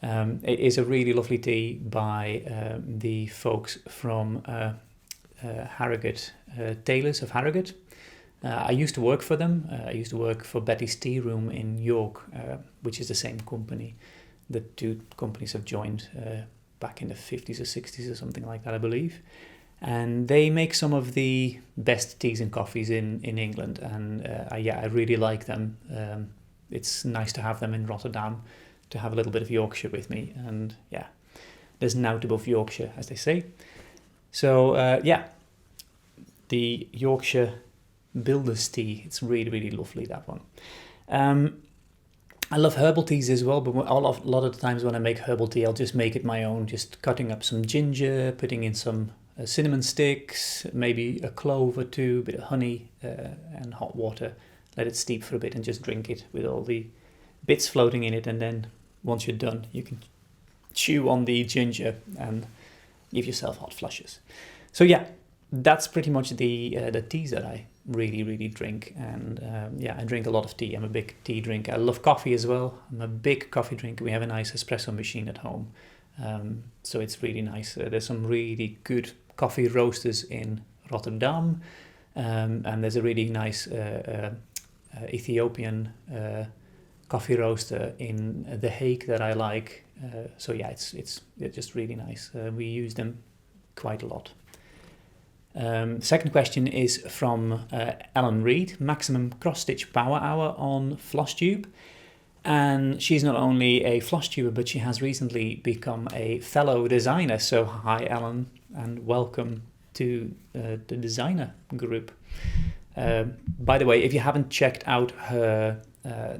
It is a really lovely tea by the folks from Harrogate, Tailors of Harrogate. I used to work for them. I used to work for Betty's Tea Room in York, which is the same company. The two companies have joined back in the 50s or 60s or something like that, I believe. And they make some of the best teas and coffees in England. And yeah, I really like them. It's nice to have them in Rotterdam, to have a little bit of Yorkshire with me. And yeah, there's nought above Yorkshire, as they say. So yeah, the Yorkshire Builder's Tea, it's really, really lovely, that one. I love herbal teas as well, but a lot of the times when I make herbal tea, I'll just make it my own, just cutting up some ginger, putting in some cinnamon sticks, maybe a clove or two, a bit of honey and hot water. Let it steep for a bit and just drink it with all the bits floating in it. And then once you're done, you can chew on the ginger and give yourself hot flushes. So yeah, that's pretty much the teas that I really, really drink. And yeah, I drink a lot of tea. I'm a big tea drinker. I love coffee as well. I'm a big coffee drinker. We have a nice espresso machine at home. So it's really nice. There's some really good coffee roasters in Rotterdam. And there's a really nice Ethiopian coffee roaster in The Hague that I like. So yeah, it's just really nice. We use them quite a lot. Second question is from Ellen Reed, maximum cross stitch power hour on Flosstube. And she's not only a Flosstuber, but she has recently become a fellow designer. So hi Ellen, and welcome to the designer group. By the way, if you haven't checked out her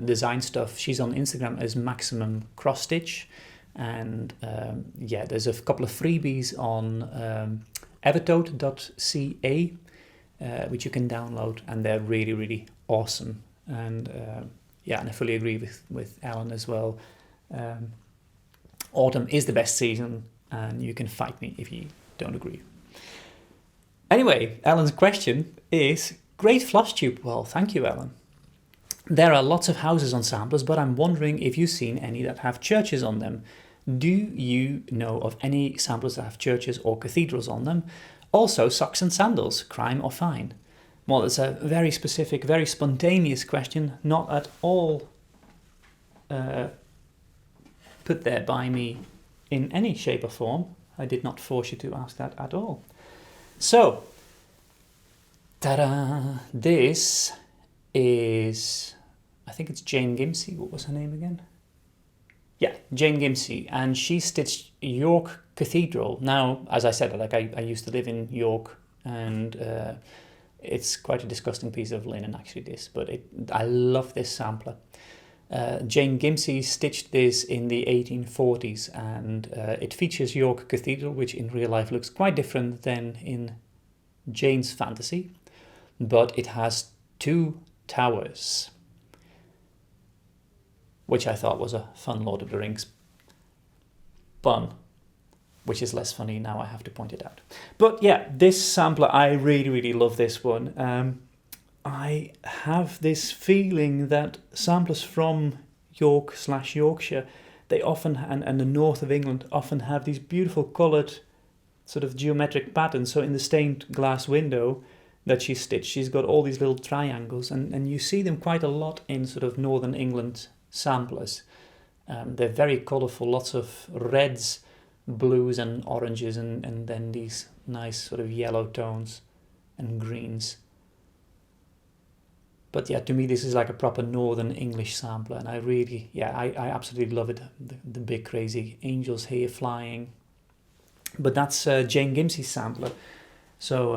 design stuff, she's on Instagram as Maximum Cross Stitch, and yeah, there's a couple of freebies on evertote.ca which you can download, and they're really, really awesome. And yeah, and I fully agree with Alan as well. Autumn is the best season, and you can fight me if you don't agree. Anyway, Alan's question is, great Flosstube. Well, thank you, Alan. There are lots of houses on samplers, but I'm wondering if you've seen any that have churches on them. Do you know of any samplers that have churches or cathedrals on them? Also, socks and sandals, crime or fine? Well, it's a very specific, very spontaneous question, not at all put there by me in any shape or form. I did not force you to ask that at all. So, ta-da! This is, I think it's Jane Gimsey. What was her name again? Yeah, Jane Gimsey, and she stitched York Cathedral. Now, as I said, like I used to live in York, and it's quite a disgusting piece of linen, actually, this, but I love this sampler. Jane Gimsey stitched this in the 1840s, and it features York Cathedral, which in real life looks quite different than in Jane's fantasy, but it has 2 towers, which I thought was a fun Lord of the Rings pun, which is less funny now I have to point it out. But yeah, this sampler, I really, really love this one. I have this feeling that samplers from York/Yorkshire, they often, and the north of England, often have these beautiful coloured sort of geometric patterns. So in the stained glass window that she stitched, she's got all these little triangles, and you see them quite a lot in sort of northern England samplers. They're very colourful, lots of reds, blues and oranges, and then these nice sort of yellow tones and greens. But yeah, to me this is like a proper northern English sampler, and I really, I absolutely love it. The big crazy angels here flying. But that's Jane Gimsey's sampler. So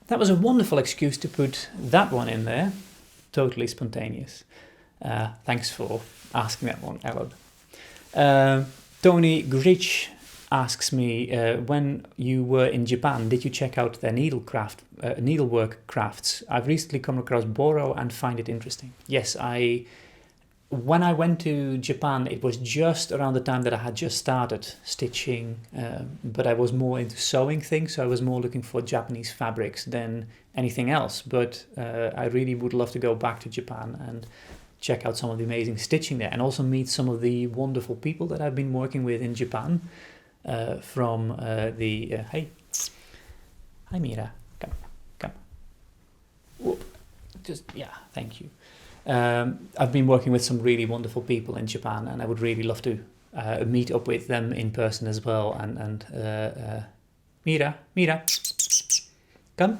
that was a wonderful excuse to put that one in there. Totally spontaneous. Thanks for asking that one, Ellen. Tony Grich asks me, when you were in Japan, did you check out their needlework crafts? I've recently come across Boro and find it interesting. Yes, when I went to Japan, it was just around the time that I had just started stitching, but I was more into sewing things, so I was more looking for Japanese fabrics than anything else. But I really would love to go back to Japan and check out some of the amazing stitching there, and also meet some of the wonderful people that I've been working with in Japan. Hey Mira, come. Whoop. Thank you. I've been working with some really wonderful people in Japan, and I would really love to meet up with them in person as well. And Mira, come,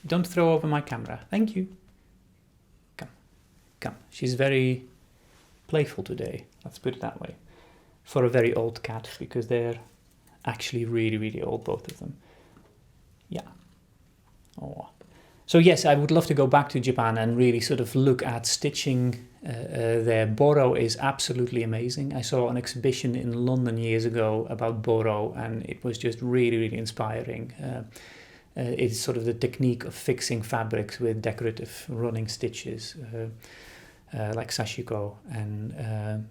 don't throw over my camera. Thank you. Come. She's very playful today. Let's put it that way. For a very old cat, because they're actually really, really old, both of them. Yeah. Oh. So yes, I would love to go back to Japan and really sort of look at stitching there. Boro is absolutely amazing. I saw an exhibition in London years ago about Boro, and it was just really, really inspiring. It's sort of the technique of fixing fabrics with decorative running stitches, like sashiko, and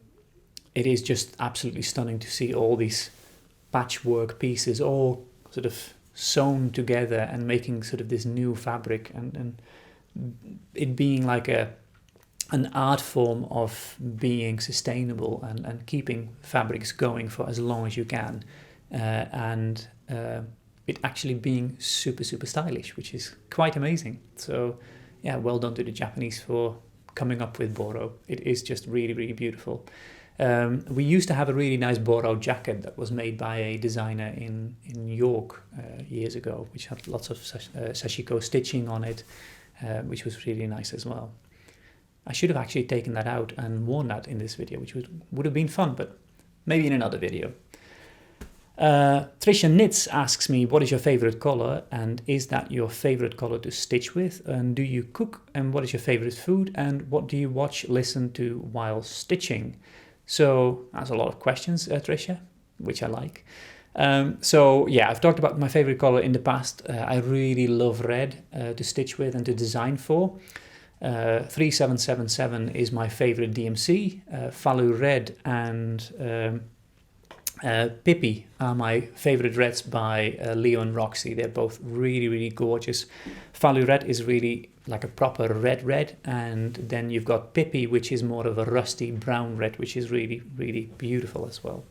it is just absolutely stunning to see all these patchwork pieces all sort of sewn together and making sort of this new fabric, and it being like an art form of being sustainable and keeping fabrics going for as long as you can, and it actually being super, super stylish, which is quite amazing. So yeah, well done to the Japanese for coming up with Boro. It is just really, really beautiful. We used to have a really nice Boro jacket that was made by a designer in York years ago, which had lots of sashiko stitching on it, which was really nice as well. I should have actually taken that out and worn that in this video, which would have been fun, but maybe in another video. Tricia Knits asks me, what is your favorite color, and is that your favorite color to stitch with, and do you cook, and what is your favorite food, and what do you watch, listen to while stitching? So that's a lot of questions, Tricia, which I like. So yeah, I've talked about my favorite color in the past. I really love red to stitch with and to design for. 3777 is my favorite DMC. Falu Red and Pippi are my favorite reds by Leo and Roxy. They're both really, really gorgeous. Falu Red is really like a proper red, and then you've got Pippi, which is more of a rusty brown red, which is really, really beautiful as well.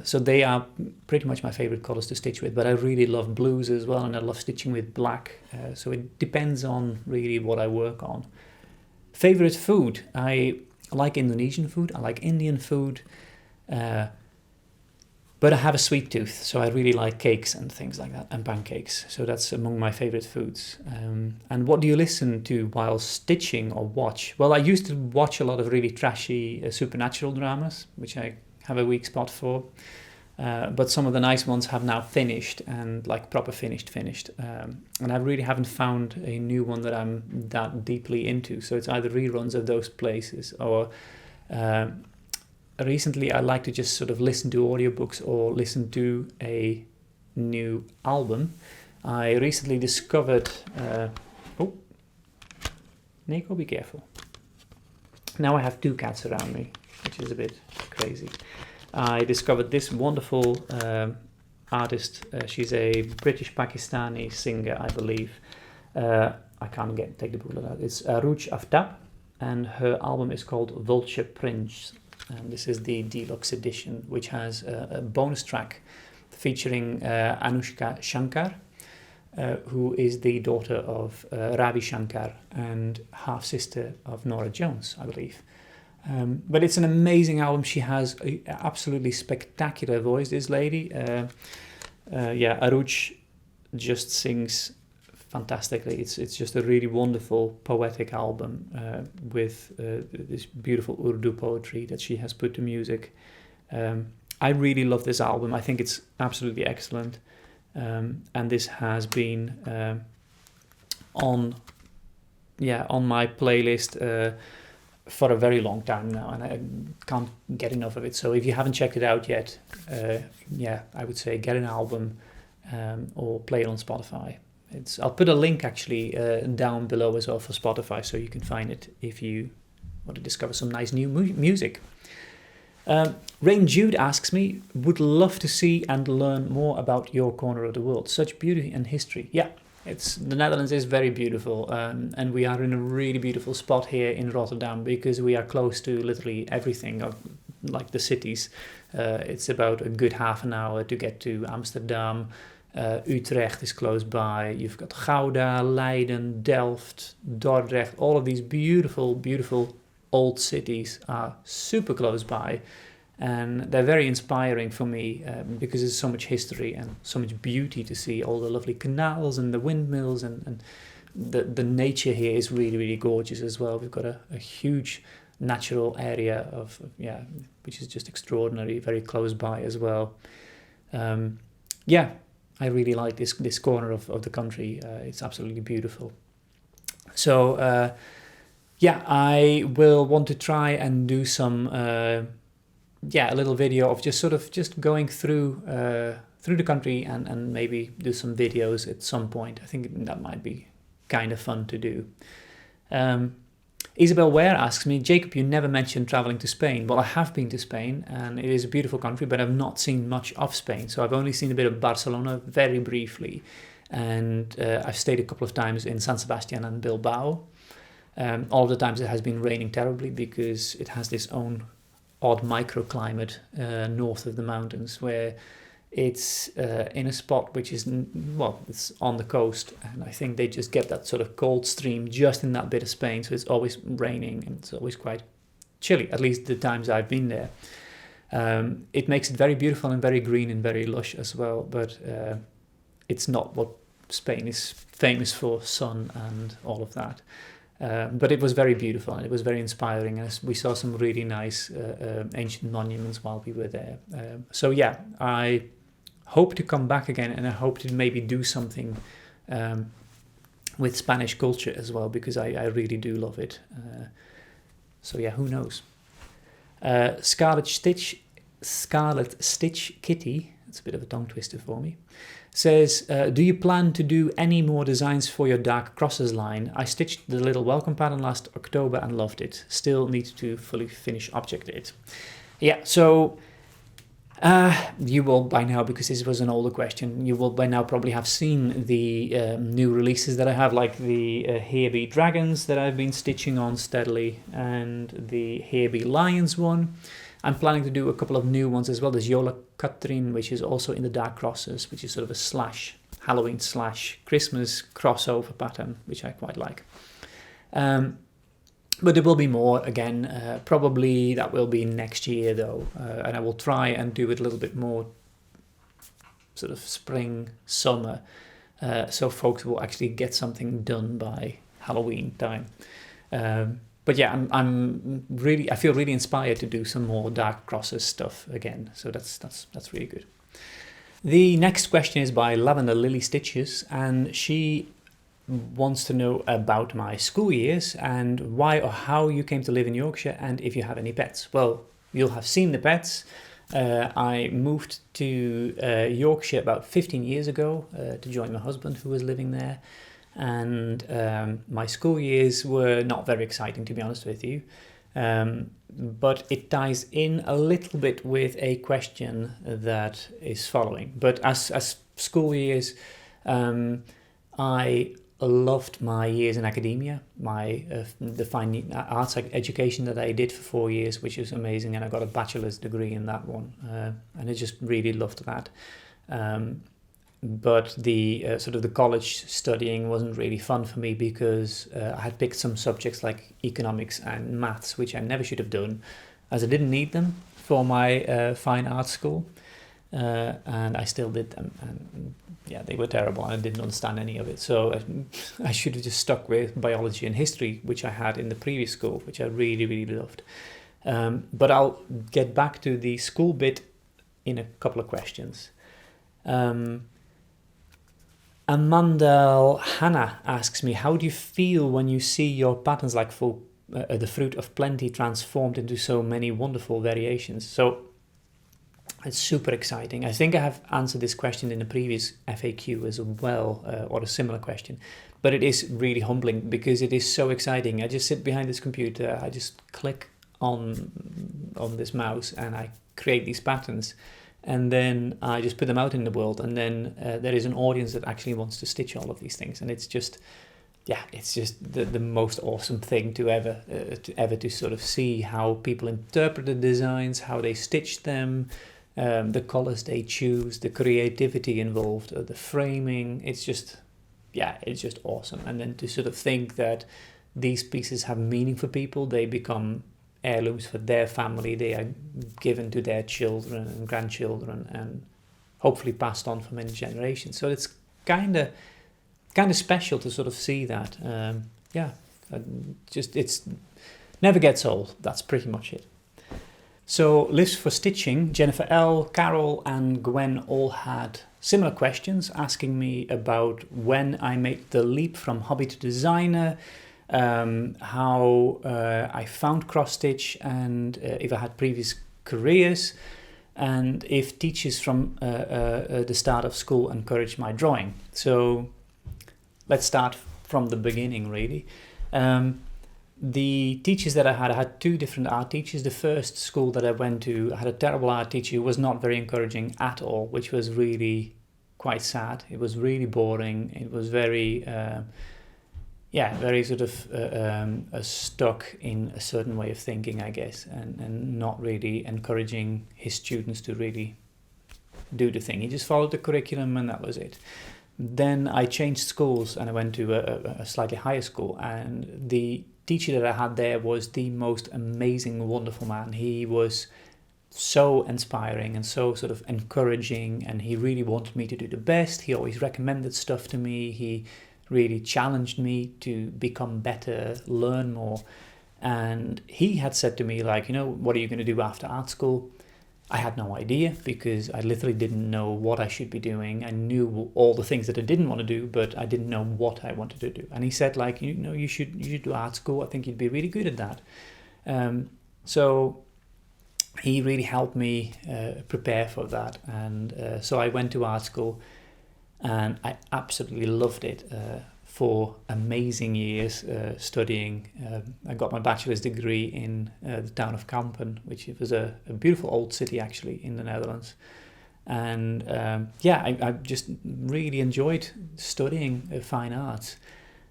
So they are pretty much my favorite colors to stitch with, but I really love blues as well, and I love stitching with black. So it depends on really what I work on. Favorite food? I like Indonesian food, I like Indian food, but I have a sweet tooth, so I really like cakes and things like that, and pancakes. So that's among my favorite foods. And what do you listen to while stitching or watch? Well, I used to watch a lot of really trashy supernatural dramas, which I have a weak spot for. But some of the nice ones have now finished, and like proper finished. And I really haven't found a new one that I'm that deeply into. So it's either reruns of those places, or recently I like to just sort of listen to audiobooks or listen to a new album. I recently discovered, Nico, be careful. Now I have 2 cats around me, which is a bit crazy. I discovered this wonderful artist. She's a British Pakistani singer, I believe. I can't take the booklet out. It's Aruj Aftab, and her album is called Vulture Prince. And this is the deluxe edition, which has a bonus track featuring Anushka Shankar, who is the daughter of Ravi Shankar and half-sister of Norah Jones, I believe. But it's an amazing album. She has an absolutely spectacular voice, this lady. Aruj just sings fantastically. It's just a really wonderful poetic album with this beautiful Urdu poetry that she has put to music. I really love this album. I think it's absolutely excellent. And this has been on my playlist for a very long time now, and I can't get enough of it. So if you haven't checked it out yet, I would say get an album or play it on Spotify. I'll put a link actually down below as well for Spotify, so you can find it if you want to discover some nice new music. Rain Jude asks me, would love to see and learn more about your corner of the world. Such beauty and history. Yeah, the Netherlands is very beautiful, and we are in a really beautiful spot here in Rotterdam because we are close to literally everything, like the cities. It's about a good half an hour to get to Amsterdam. Utrecht is close by. You've got Gouda, Leiden, Delft, Dordrecht. All of these beautiful, beautiful old cities are super close by, and they're very inspiring for me because there's so much history and so much beauty to see. All the lovely canals and the windmills, and the nature here is really, really gorgeous as well. We've got a huge natural area which is just extraordinary, very close by as well. I really like this corner of the country. It's absolutely beautiful. So I will want to try and do some a little video of just going through the country and maybe do some videos at some point. I think that might be kind of fun to do. Isabel Ware asks me, Jacob, you never mentioned traveling to Spain. Well, I have been to Spain, and it is a beautiful country, but I've not seen much of Spain. So I've only seen a bit of Barcelona very briefly, and I've stayed a couple of times in San Sebastian and Bilbao. All of the times it has been raining terribly because it has this own odd microclimate north of the mountains, where it's in a spot which is, it's on the coast, and I think they just get that sort of cold stream just in that bit of Spain, so it's always raining and it's always quite chilly, at least the times I've been there. It makes it very beautiful and very green and very lush as well, but it's not what Spain is famous for, sun and all of that. But it was very beautiful and it was very inspiring, and we saw some really nice ancient monuments while we were there. I hope to come back again, and I hope to maybe do something with Spanish culture as well, because I really do love it. Who knows? Scarlet Stitch Kitty, it's a bit of a tongue twister for me, says, do you plan to do any more designs for your Dark Crosses line? I stitched the little welcome pattern last October and loved it. Still need to fully finish object it. Yeah, so you will by now, because this was an older question, you will by now probably have seen the new releases that I have, like the Here Be Dragons that I've been stitching on steadily, and the Here Be Lions one. I'm planning to do a couple of new ones as well. There's Yola Katrin, which is also in the dark crosses, which is sort of a slash Halloween slash Christmas crossover pattern, which I quite like. But there will be more again. Probably that will be next year though, and I will try and do it a little bit more sort of spring, summer, so folks will actually get something done by Halloween time. But yeah, I feel really inspired to do some more dark crosses stuff again. So that's really good. The next question is by Lavender Lily Stitches, and she wants to know about my school years and why or how you came to live in Yorkshire and if you have any pets. Well, you'll have seen the pets. I moved to Yorkshire about 15 years ago to join my husband who was living there. And my school years were not very exciting, to be honest with you. But it ties in a little bit with a question that is following. But as school years, I loved my years in academia, the fine arts education that I did for 4 years, which was amazing, and I got a bachelor's degree in that one, and I just really loved that. But the sort of the college studying wasn't really fun for me because I had picked some subjects like economics and maths, which I never should have done, as I didn't need them for my fine arts school, and I still did them, and yeah, they were terrible, and I didn't understand any of it. So I should have just stuck with biology and history, which I had in the previous school, which I really, really loved. But I'll get back to the school bit in a couple of questions. Amanda Hannah asks me, how do you feel when you see your patterns like the fruit of plenty transformed into so many wonderful variations? So it's super exciting. I think I have answered this question in a previous FAQ as well, or a similar question, but it is really humbling because it is so exciting. I just sit behind this computer, I just click on this mouse and I create these patterns, and then I just put them out in the world, and then there is an audience that actually wants to stitch all of these things, and it's just the most awesome thing to ever to sort of see how people interpret the designs, how they stitch them, the colors they choose, the creativity involved, the framing. It's just awesome. And then to sort of think that these pieces have meaning for people, they become heirlooms for their family, they are given to their children and grandchildren and hopefully passed on for many generations. So it's kind of special to sort of see that. It's never gets old. That's pretty much it. So Lives for Stitching, Jennifer L, Carol and Gwen all had similar questions asking me about when I made the leap from hobby to designer, how I found cross stitch, and if I had previous careers, and if teachers from the start of school encouraged my drawing. So let's start from the beginning, really. The teachers that I had two different art teachers. The first school that I went to, I had a terrible art teacher who was not very encouraging at all, which was really quite sad. It was really boring. It was very sort of stuck in a certain way of thinking, I guess, and not really encouraging his students to really do the thing. He just followed the curriculum and that was it. Then I changed schools and I went to a slightly higher school, and the teacher that I had there was the most amazing, wonderful man. He was so inspiring and so sort of encouraging, and he really wanted me to do the best. He always recommended stuff to me. He really challenged me to become better, learn more. And he had said to me, like, what are you going to do after art school? I had no idea because I literally didn't know what I should be doing. I knew all the things that I didn't want to do, but I didn't know what I wanted to do. And he said, like, you should do art school. I think you'd be really good at that. So he really helped me prepare for that. And so I went to art school and I absolutely loved it. 4 amazing years studying. I got my bachelor's degree in the town of Kampen, which was a beautiful old city actually in the Netherlands. And I just really enjoyed studying fine arts.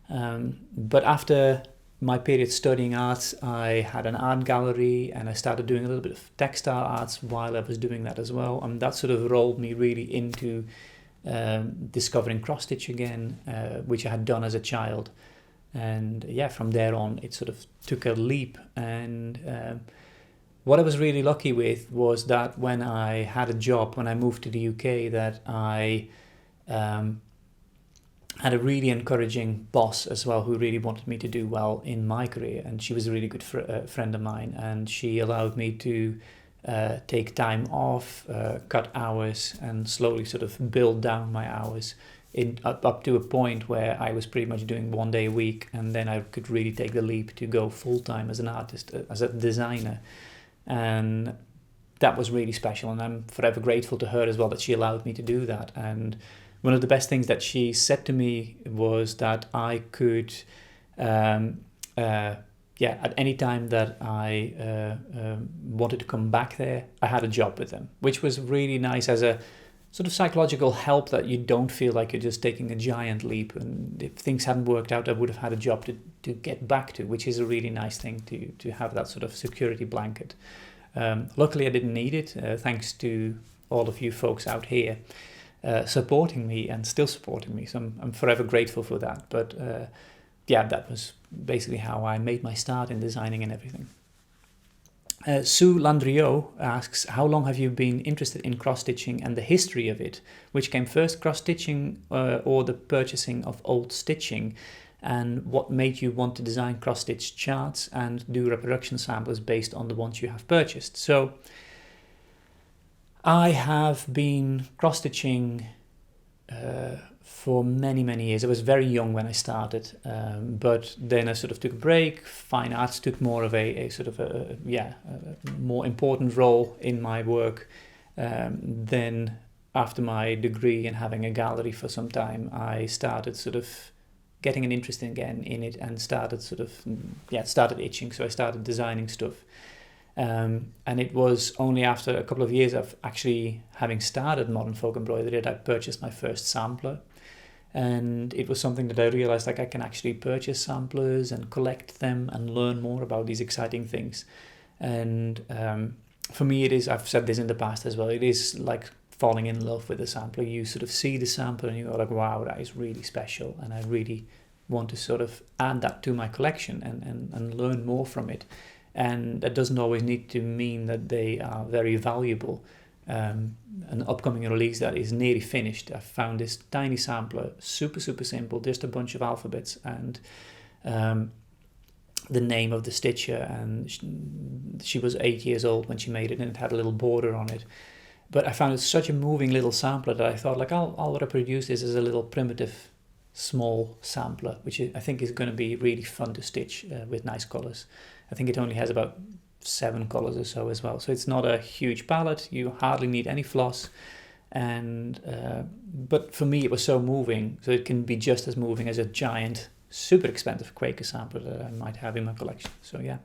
But after my period studying arts, I had an art gallery and I started doing a little bit of textile arts while I was doing that as well. And that sort of rolled me really into discovering cross-stitch again, which I had done as a child. And yeah, from there on, it sort of took a leap. And what I was really lucky with was that when I had a job, when I moved to the UK, that I had a really encouraging boss as well, who really wanted me to do well in my career. And she was a really good friend of mine, and she allowed me to take time off, cut hours, and slowly sort of build down my hours up to a point where I was pretty much doing 1 day a week, and then I could really take the leap to go full-time as an artist, as a designer. And that was really special, and I'm forever grateful to her as well that she allowed me to do that. And one of the best things that she said to me was that I could, at any time that I wanted to come back there, I had a job with them, which was really nice as a sort of psychological help, that you don't feel like you're just taking a giant leap. And if things hadn't worked out, I would have had a job to get back to, which is a really nice thing to have that sort of security blanket. Luckily, I didn't need it, thanks to all of you folks out here supporting me and still supporting me. So I'm forever grateful for that. But that was basically how I made my start in designing and everything. Sue Landriot asks, how long have you been interested in cross-stitching and the history of it? Which came first, cross-stitching or the purchasing of old stitching? And what made you want to design cross-stitch charts and do reproduction samples based on the ones you have purchased? So I have been cross-stitching for many, many years. I was very young when I started, but then I sort of took a break. Fine arts took more of a more important role in my work. Then after my degree and having a gallery for some time, I started sort of getting an interest again in it and started itching. So I started designing stuff. And it was only after a couple of years of actually having started modern folk embroidery that I purchased my first sampler. And it was something that I realized, like, I can actually purchase samplers and collect them and learn more about these exciting things. And for me, it is, I've said this in the past as well, it is like falling in love with a sampler. You sort of see the sampler and you're like, wow, that is really special. And I really want to sort of add that to my collection and learn more from it. And that doesn't always need to mean that they are very valuable. An upcoming release that is nearly finished. I found this tiny sampler, super simple, just a bunch of alphabets and the name of the stitcher, and she was 8 years old when she made it, and it had a little border on it. But I found it such a moving little sampler that I thought, like, I'll reproduce this as a little primitive small sampler, which I think is going to be really fun to stitch with nice colors. I think it only has about 7 colors or so as well, so it's not a huge palette. You hardly need any floss, and but for me it was so moving, so it can be just as moving as a giant super expensive Quaker sampler that I might have in my collection. So yeah.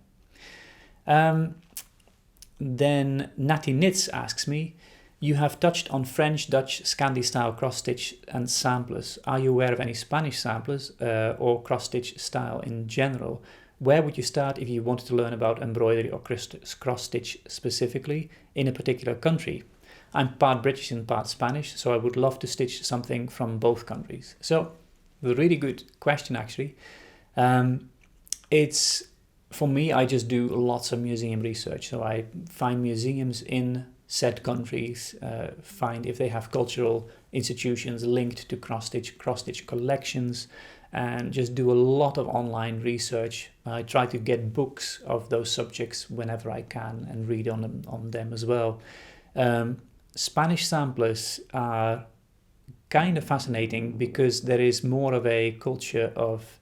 Then Natty Knits asks me, you have touched on French, Dutch, Scandi style cross stitch and samplers. Are you aware of any Spanish samplers or cross stitch style in general? Where would you start if you wanted to learn about embroidery or cross-stitch specifically in a particular country? I'm part British and part Spanish, so I would love to stitch something from both countries. So, a really good question, actually. It's, for me, I just do lots of museum research. So I find museums in said countries, find if they have cultural institutions linked to cross-stitch collections, and just do a lot of online research. I try to get books of those subjects whenever I can and read on them as well. Spanish samplers are kind of fascinating because there is more of a culture of,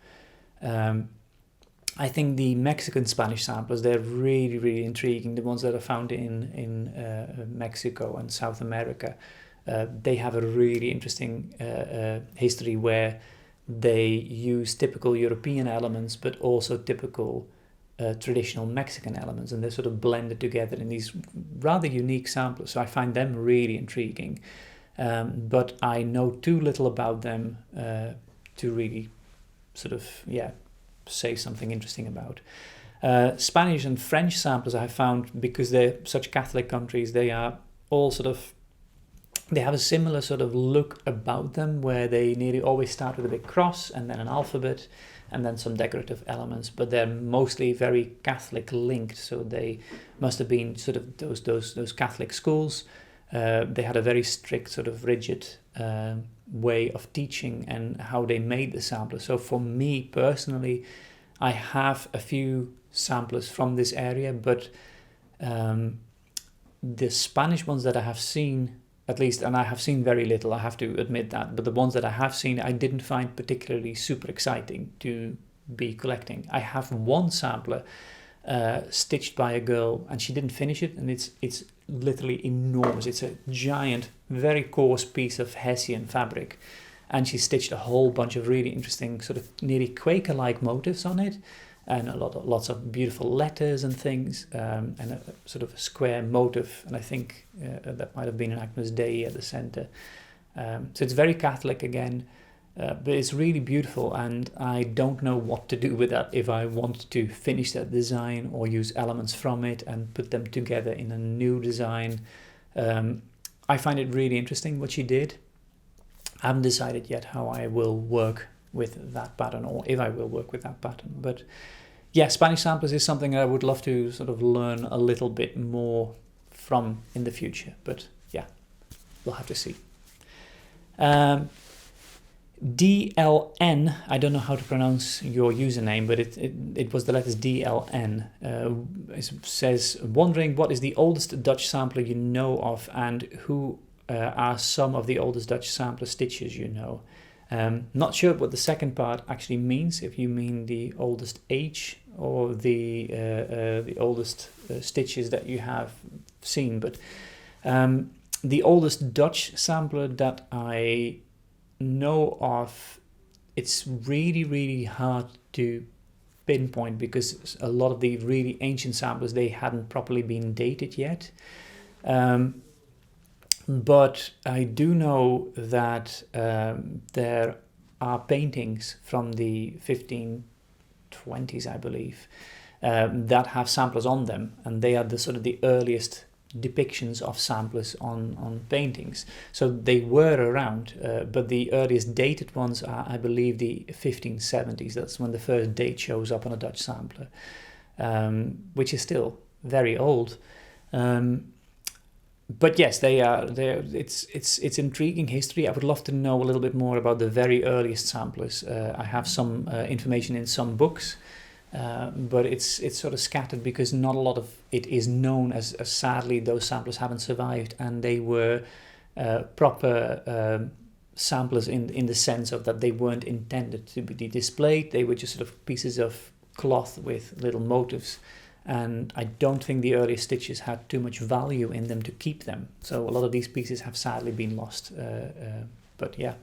I think the Mexican Spanish samplers, they're really intriguing. The ones that are found in Mexico and South America, they have a really interesting history where they use typical European elements, but also typical traditional Mexican elements, and they're sort of blended together in these rather unique samplers. So I find them really intriguing, but I know too little about them to really sort of say something interesting about. Spanish and French samplers I found, because they're such Catholic countries, they are all they have a similar sort of look about them, where they nearly always start with a big cross and then an alphabet and then some decorative elements, but they're mostly very Catholic linked. So they must have been sort of those Catholic schools. They had a very strict, sort of rigid way of teaching and how they made the sampler. So for me personally, I have a few samplers from this area, but the Spanish ones that I have seen, at least, and I have seen very little, I have to admit that, but the ones that I have seen, I didn't find particularly super exciting to be collecting. I have one sampler stitched by a girl, and she didn't finish it, and it's literally enormous. It's a giant, very coarse piece of Hessian fabric, and she stitched a whole bunch of really interesting, sort of nearly Quaker-like motifs on it, and lots of beautiful letters and things, and a sort of a square motif, and I think that might have been an Agnus Dei at the center. So it's very Catholic again, but it's really beautiful, and I don't know what to do with that, if I want to finish that design or use elements from it and put them together in a new design. I find it really interesting what she did. I haven't decided yet how I will work with that pattern, or if I will work with that pattern. But yeah, Spanish samplers is something I would love to sort of learn a little bit more from in the future. But yeah, we'll have to see. DLN, I don't know how to pronounce your username, but it was the letters DLN. It says, wondering what is the oldest Dutch sampler you know of, and who are some of the oldest Dutch sampler stitches you know. Not sure what the second part actually means, if you mean the oldest age or the oldest stitches that you have seen, but the oldest Dutch sampler that I know of, it's really hard to pinpoint, because a lot of the really ancient samplers, they hadn't properly been dated yet. But I do know that there are paintings from the 1520s, I believe, that have samplers on them, and they are the sort of the earliest depictions of samplers on paintings. So they were around, but the earliest dated ones are, I believe, the 1570s. That's when the first date shows up on a Dutch sampler, which is still very old. But yes, they are. It's intriguing history. I would love to know a little bit more about the very earliest samplers. I have some information in some books, but it's sort of scattered, because not a lot of it is known, as sadly those samplers haven't survived, and they were proper samplers in the sense of that they weren't intended to be displayed. They were just sort of pieces of cloth with little motifs. And I don't think the earliest stitches had too much value in them to keep them. So a lot of these pieces have sadly been lost. But yeah,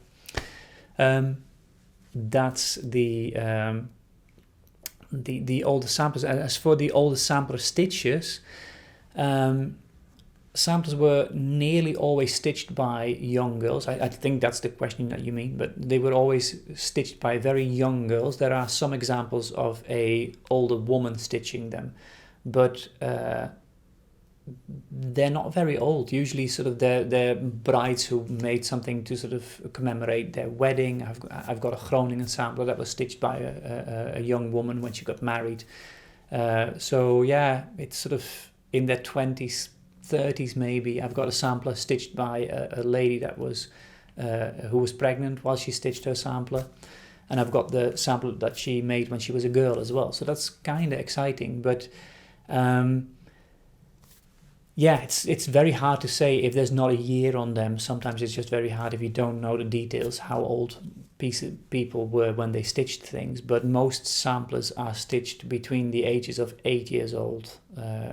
that's the oldest samplers. As for the oldest sampler stitches, samplers were nearly always stitched by young girls. I think that's the question that you mean, but they were always stitched by very young girls. There are some examples of a older woman stitching them, but they're not very old. Usually sort of they're brides who made something to sort of commemorate their wedding. I've got a Groningen sampler that was stitched by a young woman when she got married. So yeah, it's sort of in their 20s, 30s maybe. I've got a sampler stitched by a lady that was who was pregnant while she stitched her sampler, and I've got the sampler that she made when she was a girl as well. So that's kind of exciting, but yeah, it's very hard to say if there's not a year on them. Sometimes it's just very hard if you don't know the details, how old people were when they stitched things. But most samplers are stitched between the ages of 8 years old.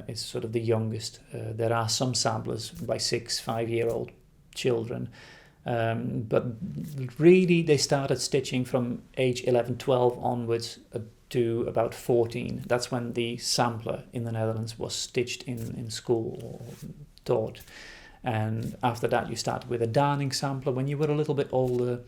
It's sort of the youngest. There are some samplers by 5-year-old children. But really they started stitching from age 11, 12 onwards to about 14. That's when the sampler in the Netherlands was stitched in school or taught. And after that you started with a darning sampler when you were a little bit older,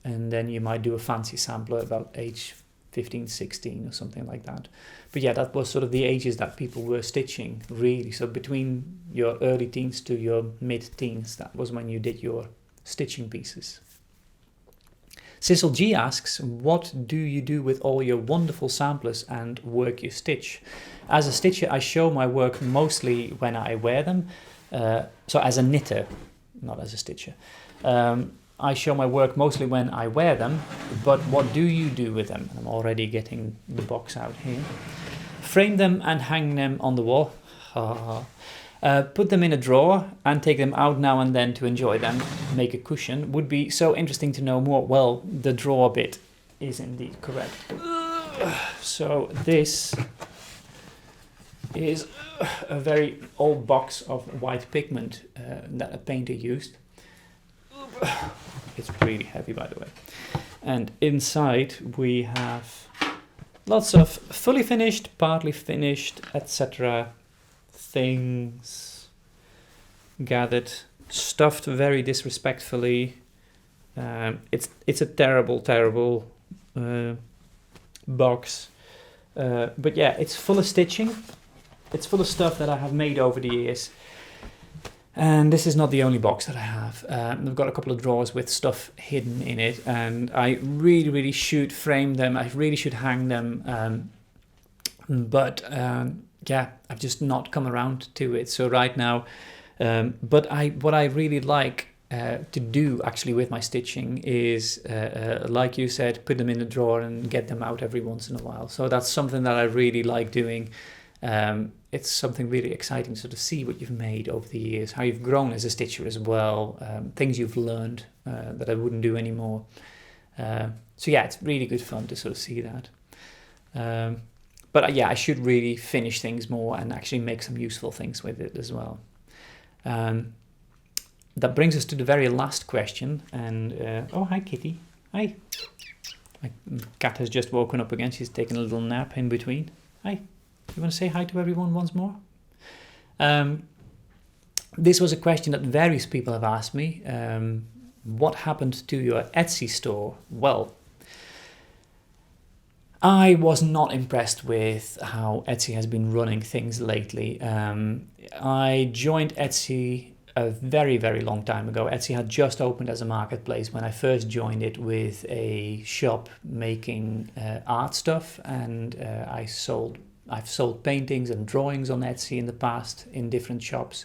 and then you might do a fancy sampler about age 15, 16 or something like that. But yeah, that was sort of the ages that people were stitching, really. So between your early teens to your mid-teens, that was when you did your stitching pieces. Cecil G asks, what do you do with all your wonderful samplers and work you stitch? As a stitcher, I show my work mostly when I wear them. So as a knitter, not as a stitcher. I show my work mostly when I wear them, but what do you do with them? I'm already getting the box out here. Frame them and hang them on the wall. Put them in a drawer and take them out now and then to enjoy them. Make a cushion. Would be so interesting to know more. Well, the drawer bit is indeed correct. So this is a very old box of white pigment that a painter used. It's really heavy, by the way. And inside we have lots of fully finished, partly finished, etc. things gathered, stuffed very disrespectfully. It's a terrible box. But yeah, it's full of stitching. It's full of stuff that I have made over the years. And this is not the only box that I have. I've got a couple of drawers with stuff hidden in it, and I really should frame them. I really should hang them. But yeah, I've just not come around to it. So right now, what I really like to do actually with my stitching is, like you said, put them in a drawer and get them out every once in a while. So that's something that I really like doing. It's something really exciting to sort of see what you've made over the years, how you've grown as a stitcher as well, things you've learned that I wouldn't do anymore. So yeah, it's really good fun to sort of see that. But yeah, I should really finish things more and actually make some useful things with it as well. That brings us to the very last question. And oh, hi Kitty. Hi. My cat has just woken up again. She's taking a little nap in between. Hi. You want to say hi to everyone once more? This was a question that various people have asked me. What happened to your Etsy store? Well, I was not impressed with how Etsy has been running things lately. I joined Etsy a very long time ago. Etsy had just opened as a marketplace when I first joined it with a shop making art stuff, and I've sold paintings and drawings on Etsy in the past in different shops.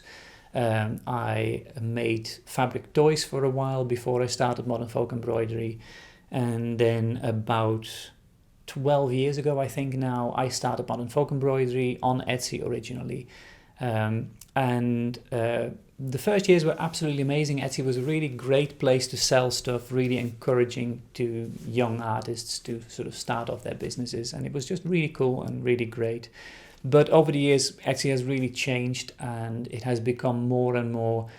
I made fabric toys for a while before I started Modern Folk Embroidery, and then about 12 years ago, I think now, I started Modern Folk Embroidery on Etsy originally. The first years were absolutely amazing. Etsy was a really great place to sell stuff, really encouraging to young artists to sort of start off their businesses. And it was just really cool and really great. But over the years, Etsy has really changed, and it has become more and more,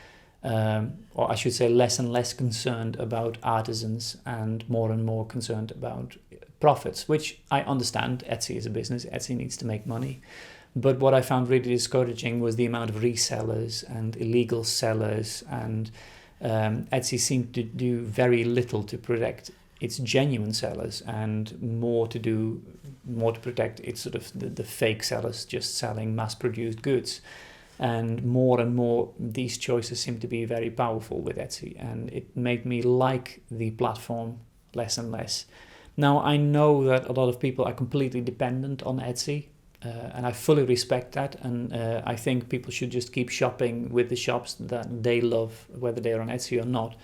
or I should say less and less concerned about artisans and more concerned about profits, which I understand. Etsy is a business. Etsy needs to make money. But what I found really discouraging was the amount of resellers and illegal sellers, and Etsy seemed to do very little to protect its genuine sellers, and more to protect its sort of the fake sellers just selling mass-produced goods. And more these choices seem to be very powerful with Etsy, and it made me like the platform less and less. Now, I know that a lot of people are completely dependent on Etsy, and I fully respect that, and I think people should just keep shopping with the shops that they love, whether they're on Etsy or not,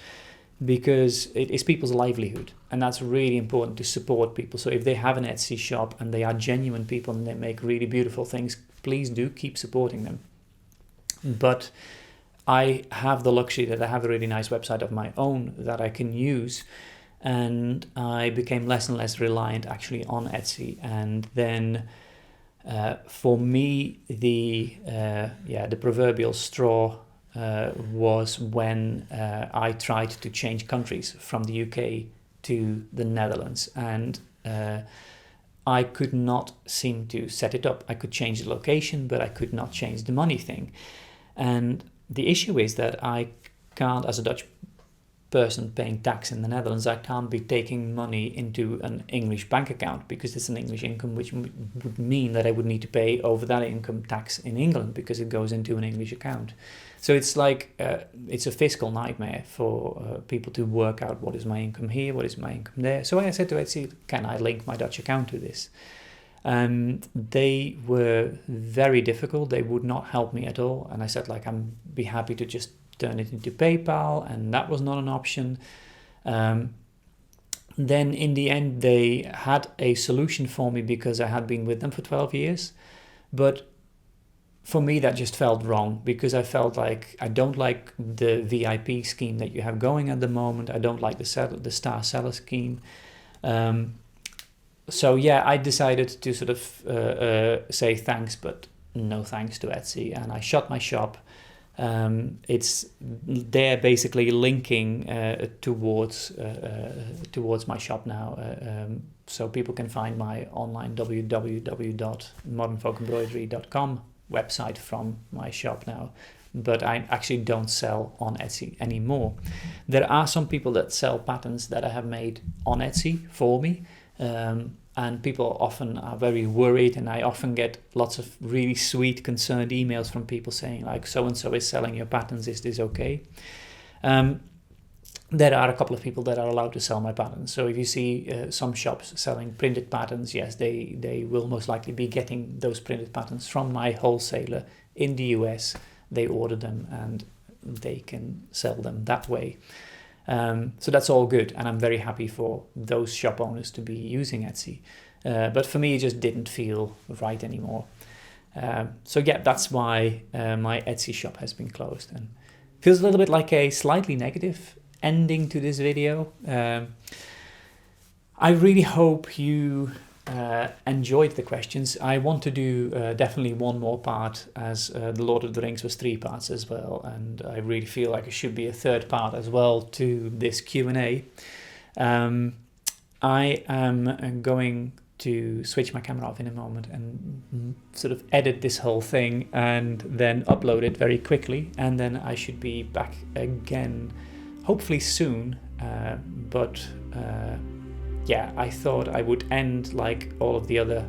because it is people's livelihood, and that's really important to support people. So if they have an Etsy shop and they are genuine people and they make really beautiful things, please do keep supporting them. But I have the luxury that I have a really nice website of my own that I can use, and I became less and less reliant actually on Etsy. And then for me, the proverbial straw was when I tried to change countries from the UK to the Netherlands, and I could not seem to set it up. I could change the location, but I could not change the money thing. And the issue is that I can't, as a Dutch person paying tax in the Netherlands, I can't be taking money into an English bank account because it's an English income, which would mean that I would need to pay over that income tax in England because it goes into an English account. So it's like, it's a fiscal nightmare for people to work out what is my income here, what is my income there. So I said to Etsy, can I link my Dutch account to this? And they were very difficult. They would not help me at all. And I said, like, I'm be happy to just turn it into PayPal, and that was not an option. Then in the end, they had a solution for me because I had been with them for 12 years. But for me, that just felt wrong because I felt like I don't like the VIP scheme that you have going at the moment. I don't like the star seller scheme. So yeah, I decided to sort of say thanks, but no thanks to Etsy, and I shut my shop. It's they're basically linking towards my shop now, so people can find my online www.modernfolkembroidery.com website from my shop now, but I actually don't sell on Etsy anymore. There are some people that sell patterns that I have made on Etsy for me, and people often are very worried, and I often get lots of really sweet, concerned emails from people saying like, so-and-so is selling your patterns, is this okay? There are a couple of people that are allowed to sell my patterns. So if you see some shops selling printed patterns, yes, they will most likely be getting those printed patterns from my wholesaler in the US. They order them and they can sell them that way. So that's all good, and I'm very happy for those shop owners to be using Etsy. But for me, it just didn't feel right anymore. So yeah, that's why my Etsy shop has been closed, and feels a little bit like a slightly negative ending to this video. I really hope you enjoyed the questions. I want to do definitely one more part, as the Lord of the Rings was 3 parts as well, and I really feel like it should be a 3rd part as well to this Q&A. I am going to switch my camera off in a moment and sort of edit this whole thing and then upload it very quickly, and then I should be back again hopefully soon, yeah, I thought I would end like all of the other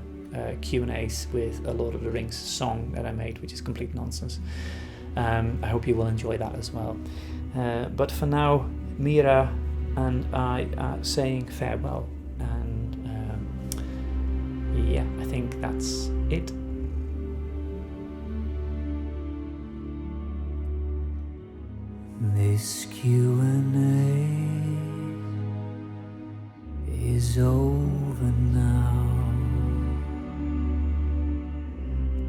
Q&As with a Lord of the Rings song that I made, which is complete nonsense. I hope you will enjoy that as well. But for now, Mira and I are saying farewell, and yeah, I think that's it. This Q&A is over now.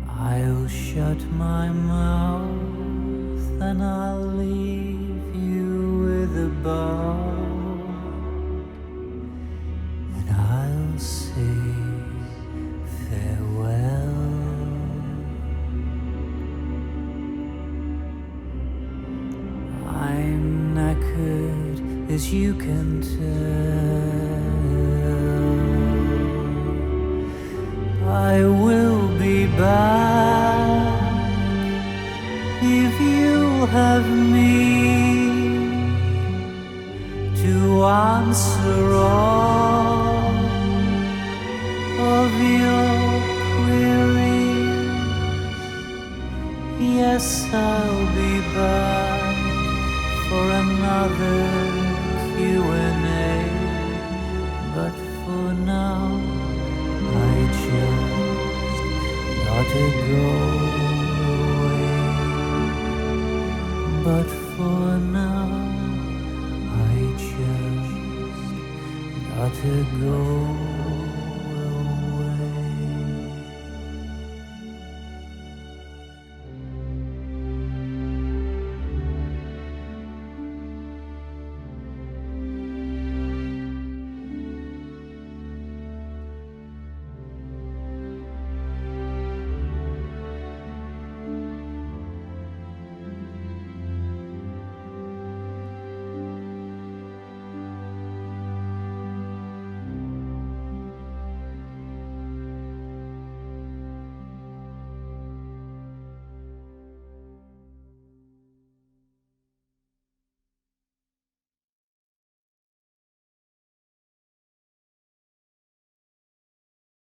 I'll shut my mouth and I'll leave you with a bow, and I'll say farewell. I'm knackered, as you can tell. I will be back if you'll have me to answer all of your queries. Yes, I'll be back for another Q&A, but for now I just gotta go away. But for now I just gotta go